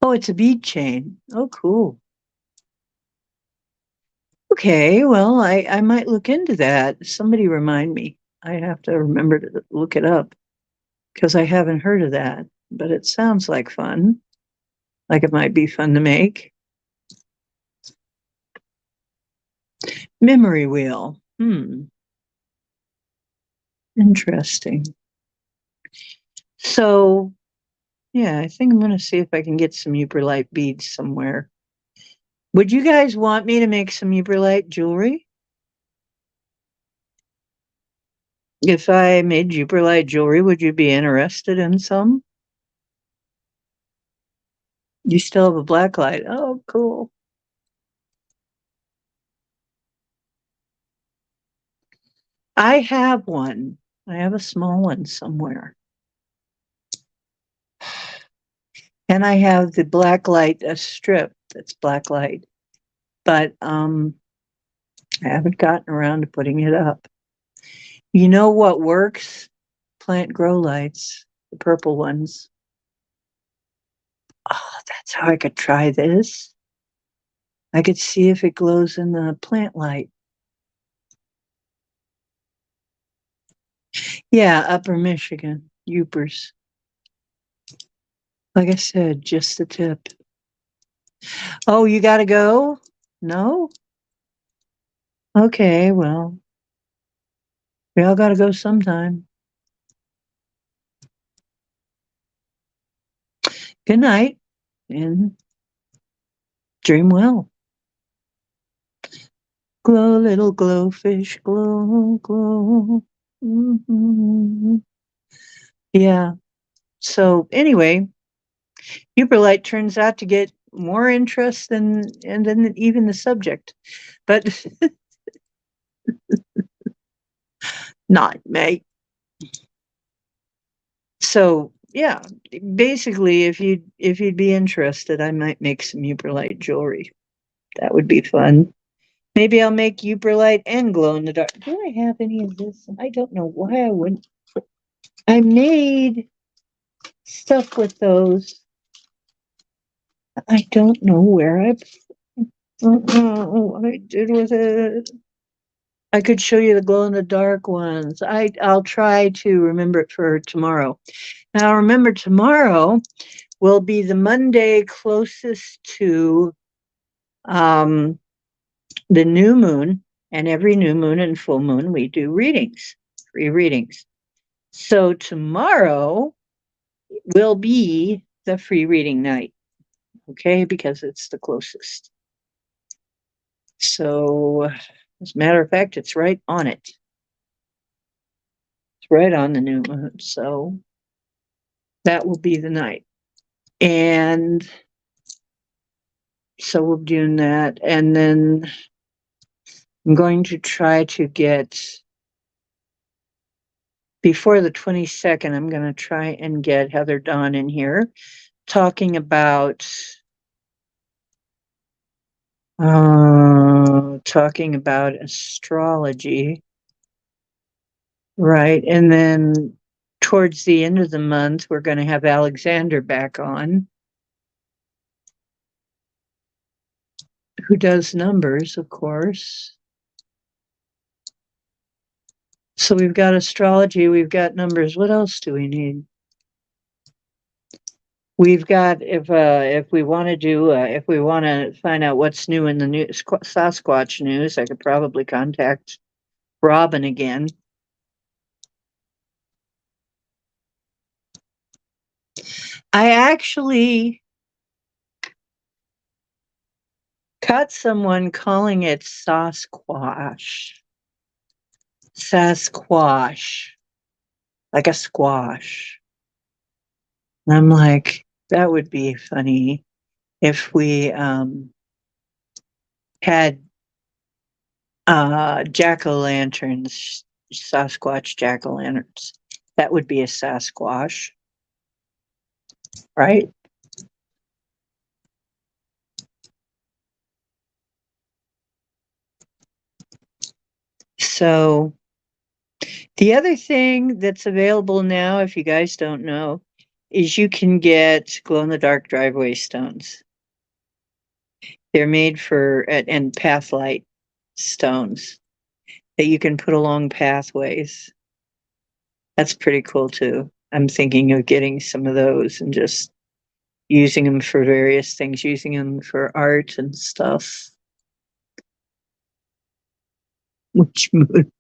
Oh, it's a bead chain. Oh, cool. Okay, well, I might look into that. Somebody remind me. I have to remember to look it up because I haven't heard of that, but it sounds like fun. Like it might be fun to make. Memory wheel. Interesting. So, yeah, I think I'm going to see if I can get some Uberlite beads somewhere. Would you guys want me to make some Uberlite jewelry? If I made Uberlite jewelry, would you be interested in some? You still have a black light. Oh, cool. I have one. I have a small one somewhere. And I have the black light, a strip that's black light. But I haven't gotten around to putting it up. You know what works? Plant grow lights, the purple ones. Oh, that's how I could try this. I could see if it glows in the plant light. Yeah, Upper Michigan, Upers. Like I said, just the tip. Oh, you got to go? No? Okay, well, we all got to go sometime. Good night and dream well. Glow, little glowfish, glow, glow. Mm-hmm. Yeah. So anyway, Huberlite turns out to get more interest than even the subject, but not me. So yeah, basically, if you'd be interested, I might make some Huberlite jewelry. That would be fun. Maybe I'll make Uberlite and glow in the dark. Do I have any of this? I don't know why I wouldn't. I made stuff with those. I don't know where I don't know what I did with it. I could show you the glow in the dark ones. I'll try to remember it for tomorrow. Now remember tomorrow will be the Monday closest to um, the new moon, and every new moon and full moon we do readings, free readings. So tomorrow will be the free reading night, okay, because it's the closest. So, as a matter of fact, it's right on it. It's right on the new moon. So, that will be the night. And so we'll be doing that. And then I'm going to try to get, before the 22nd, I'm going to try and get Heather Dawn in here talking about astrology, right? And then towards the end of the month, we're going to have Alexander back on, who does numbers, of course. So we've got astrology, we've got numbers. What else do we need? We've got if we want to do if we want to find out what's new in the new Sasquatch news, I could probably contact Robin again. I actually caught someone calling it Sasquatch. Sasquatch. Like a squash. And I'm like, that would be funny if we had jack-o'-lanterns, Sasquatch jack-o'-lanterns. That would be a Sasquatch, right? So the other thing that's available now, if you guys don't know, is you can get glow-in-the-dark driveway stones. They're made for and path light stones that you can put along pathways. That's pretty cool too. I'm thinking of getting some of those and just using them for various things, using them for art and stuff. Which moon?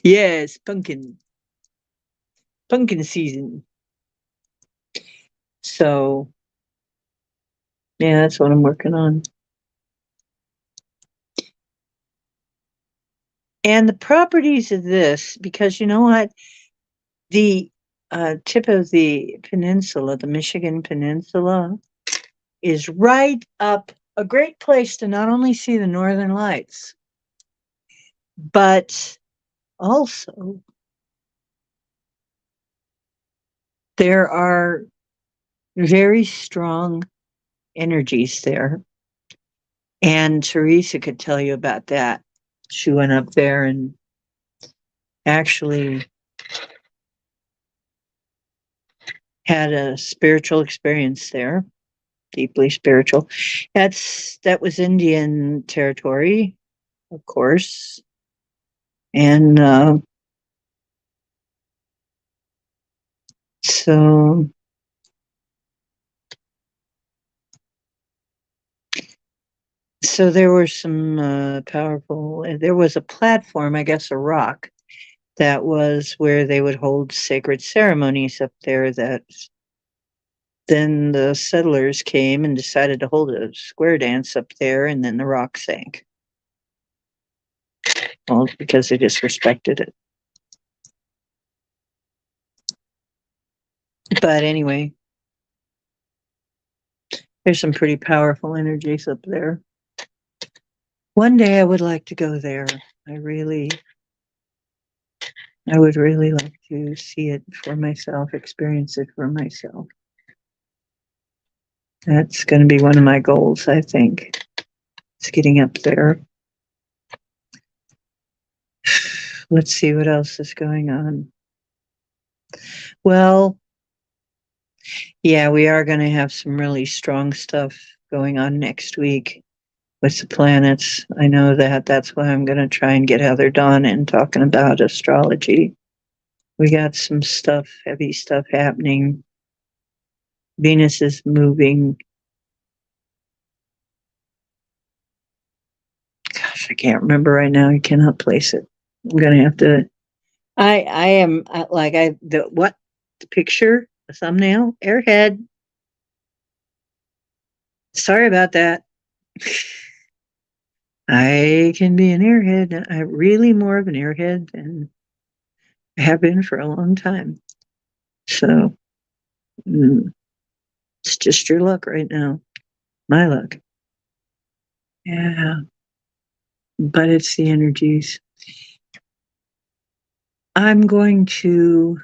Yes, pumpkin season. So yeah, that's what I'm working on. And the properties of this, because you know what? The tip of the peninsula, the Michigan Peninsula, is right up a great place to not only see the northern lights, but also there are very strong energies there. And Teresa could tell you about that. She went up there and actually had a spiritual experience there, deeply spiritual. That was Indian territory, of course. And so there were some powerful, there was a platform, I guess a rock, that was where they would hold sacred ceremonies up there. That then the settlers came and decided to hold a square dance up there, and then the rock sank. Well, because they disrespected it. But anyway, there's some pretty powerful energies up there. One day I would like to go there. I would really like to see it for myself, experience it for myself. That's going to be one of my goals, I think. It's getting up there. Let's see what else is going on. Well, yeah, we are going to have some really strong stuff going on next week with the planets. I know that. That's why I'm going to try and get Heather Dawn in talking about astrology. We got some stuff, heavy stuff happening. Venus is moving. Gosh, I can't remember right now. I cannot place it. I'm going to have to. I am the picture, the thumbnail, Airhead. Sorry about that. I can be an airhead. I'm really more of an airhead than I have been for a long time. So it's just your luck right now. My luck. Yeah. But it's the energies. I'm going to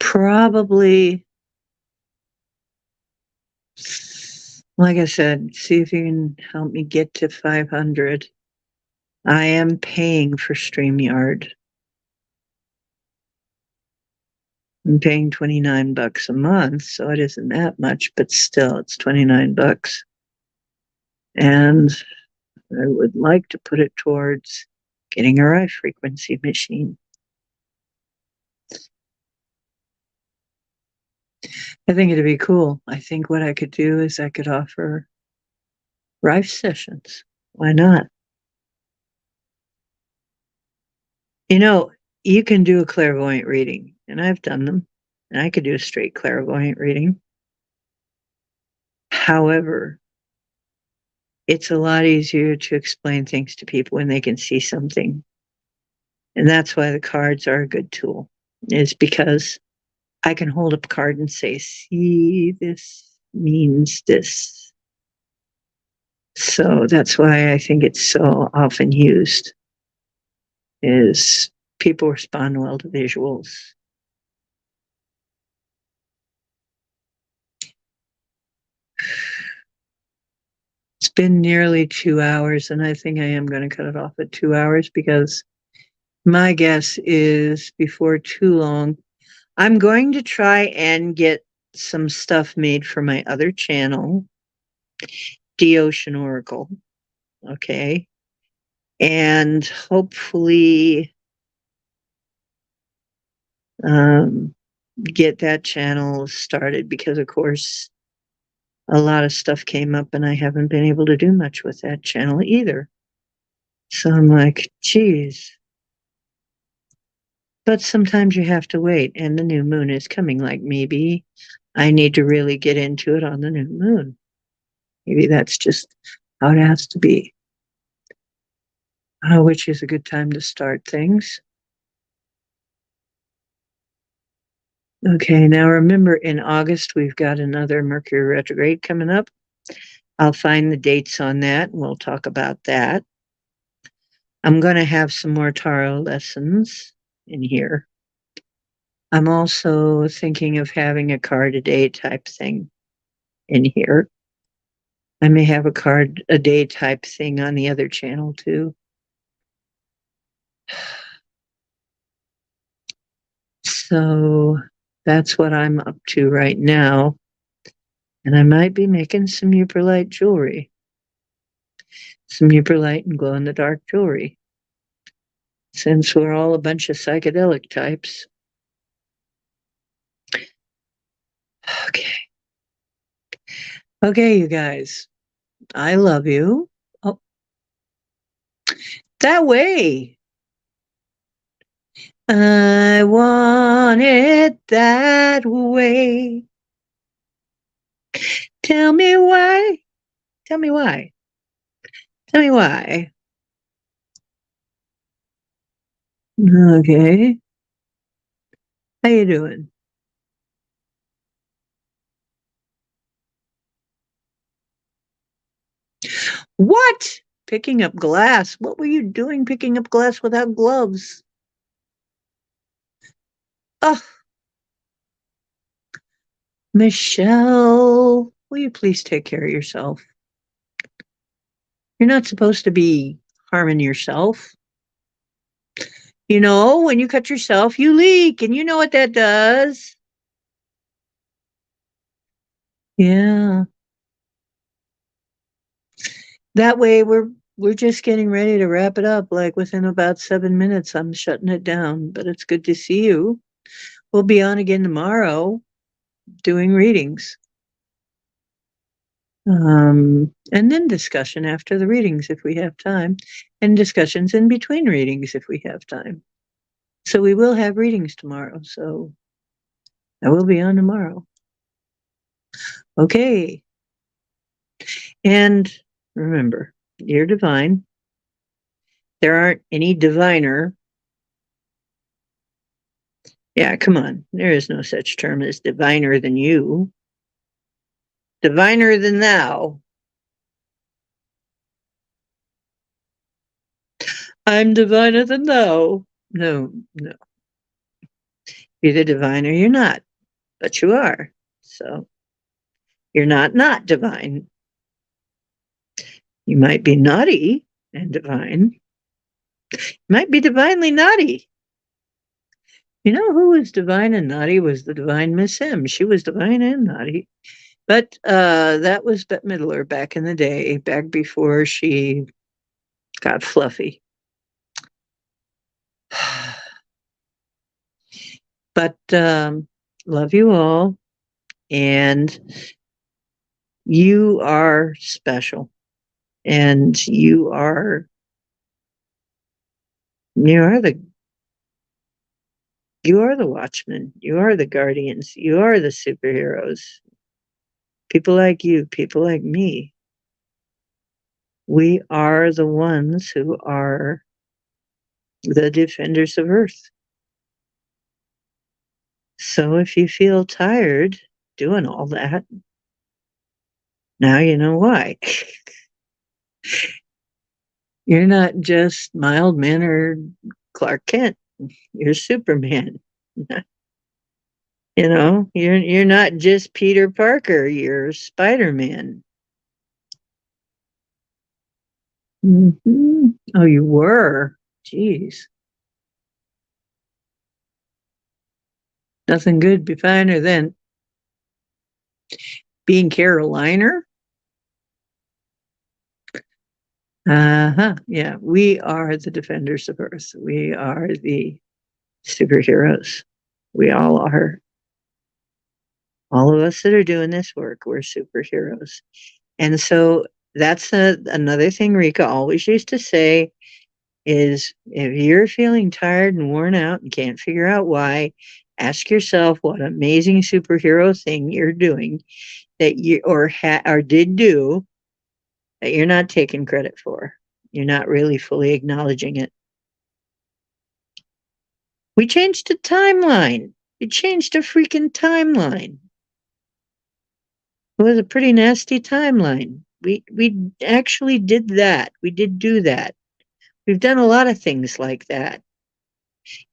probably, like I said, see if you can help me get to 500. I am paying for StreamYard. I'm paying $29 a month, so it isn't that much, but still it's $29. And I would like to put it towards getting a high frequency machine. I think it'd be cool. I think what I could do is I could offer Rife sessions. Why not? You know, you can do a clairvoyant reading, and I've done them, and I could do a straight clairvoyant reading. However, it's a lot easier to explain things to people when they can see something. And that's why the cards are a good tool, is because I can hold up a card and say, see, this means this. So that's why I think it's so often used, is people respond well to visuals. It's been nearly 2 hours, and I think I am going to cut it off at 2 hours because my guess is before too long, I'm going to try and get some stuff made for my other channel, The Ocean Oracle. Okay. And hopefully get that channel started because, of course, a lot of stuff came up and I haven't been able to do much with that channel either. So I'm like, geez. But sometimes you have to wait, and the new moon is coming. Like, maybe I need to really get into it on the new moon. Maybe that's just how it has to be. Which is a good time to start things. Okay, now remember, in August, we've got another Mercury retrograde coming up. I'll find the dates on that, and we'll talk about that. I'm going to have some more tarot lessons in here. I'm also thinking of having a card a day type thing in here. I may have a card a day type thing on the other channel too. So that's what I'm up to right now. And I might be making some Uperlite jewelry. Some Uperlite and glow in the dark jewelry. Since we're all a bunch of psychedelic types. Okay. Okay, you guys. I love you. Oh, that way. I want it that way. Tell me why. Tell me why. Tell me why. Okay. How you doing? What? Picking up glass. What were you doing picking up glass without gloves? Oh, Michelle, will you please take care of yourself? You're not supposed to be harming yourself. You know, when you cut yourself, you leak, and you know what that does. Yeah. That way we're just getting ready to wrap it up. Like within about 7 minutes, I'm shutting it down. But it's good to see you. We'll be on again tomorrow doing readings. And then discussion after the readings if we have time, and discussions in between readings if we have time. So we will have readings tomorrow. So I will be on tomorrow. Okay. And remember, you're divine. There aren't any diviner. Yeah, come on. There is no such term as diviner than you. Diviner than thou. I'm diviner than thou. No, no. You're the divine or you're not, but you are. So you're not divine. You might be naughty and divine. You might be divinely naughty. You know who was divine and naughty was the divine Miss M. She was divine and naughty. But that was Bette Midler back in the day, back before she got fluffy. But love you all. And you are special. And you are the You are the watchmen. You are the guardians. You are the superheroes. People like you, people like me, we are the ones who are the defenders of Earth. So if you feel tired doing all that, now you know why. You're not just mild mannered Clark Kent. You're Superman. You're not just Peter Parker. You're Spider-Man. Oh, you were. Jeez, nothing good be finer than being Carolina. Yeah, we are the defenders of Earth. We are the superheroes. We all are. All of us that are doing this work, we're superheroes. And so that's another thing Rika always used to say is if you're feeling tired and worn out and can't figure out why, ask yourself what amazing superhero thing you're doing that you or did do that you're not taking credit for. You're not really fully acknowledging it. We changed the timeline. We changed a freaking timeline. It was a pretty nasty timeline. We actually did that. We did do that. We've done a lot of things like that.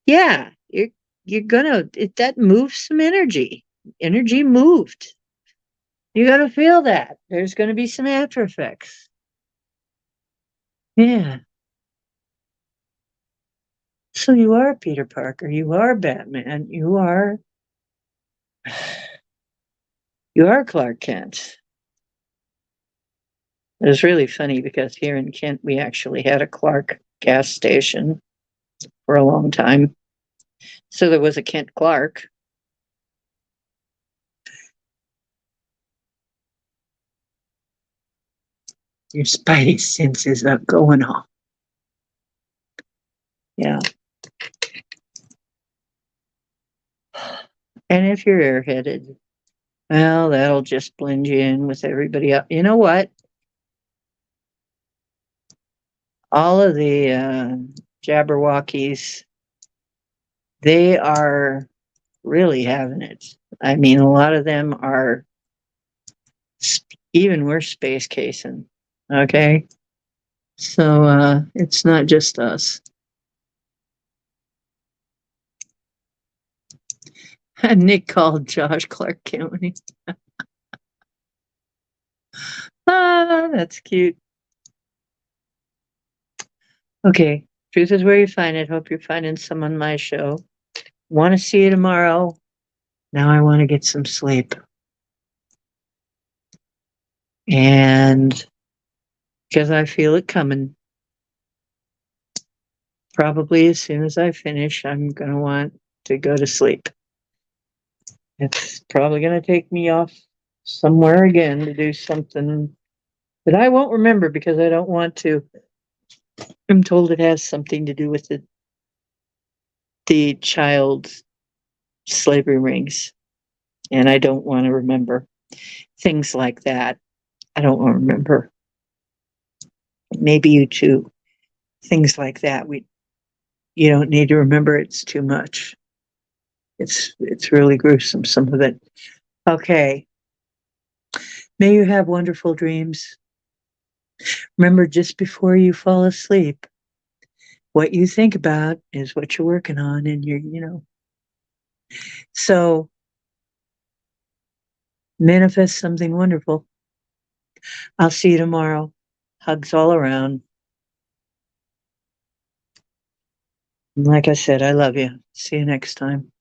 Yeah, you're gonna that moves some energy. Energy moved. You gotta feel that. There's gonna be some after effects. Yeah. So you are Peter Parker. You are Batman. You are Clark Kent. It was really funny because here in Kent we actually had a Clark gas station for a long time. So there was a Kent Clark. Your spidey senses are going off. Yeah. And if you're airheaded, well, that'll just blend you in with everybody else. You know what? All of the Jabberwockies, they are really having it. I mean, a lot of them are even worse space casing. Okay. So it's not just us. Nick called Josh Clark Kent when he. That's cute. Okay. Truth is where you find it. Hope you're finding some on my show. Want to see you tomorrow. Now I want to get some sleep. And because I feel it coming, probably as soon as I finish, I'm going to want to go to sleep. It's probably going to take me off somewhere again to do something that I won't remember because I don't want to. I'm told it has something to do with the child slavery rings, and I don't want to remember things like that. I don't want to remember. Maybe you too. Things like that. You don't need to remember. It's too much. It's really gruesome, some of it. Okay. May you have wonderful dreams. Remember, just before you fall asleep, what you think about is what you're working on, and so manifest something wonderful. I'll see you tomorrow. Hugs all around. Like I said, I love you. See you next time.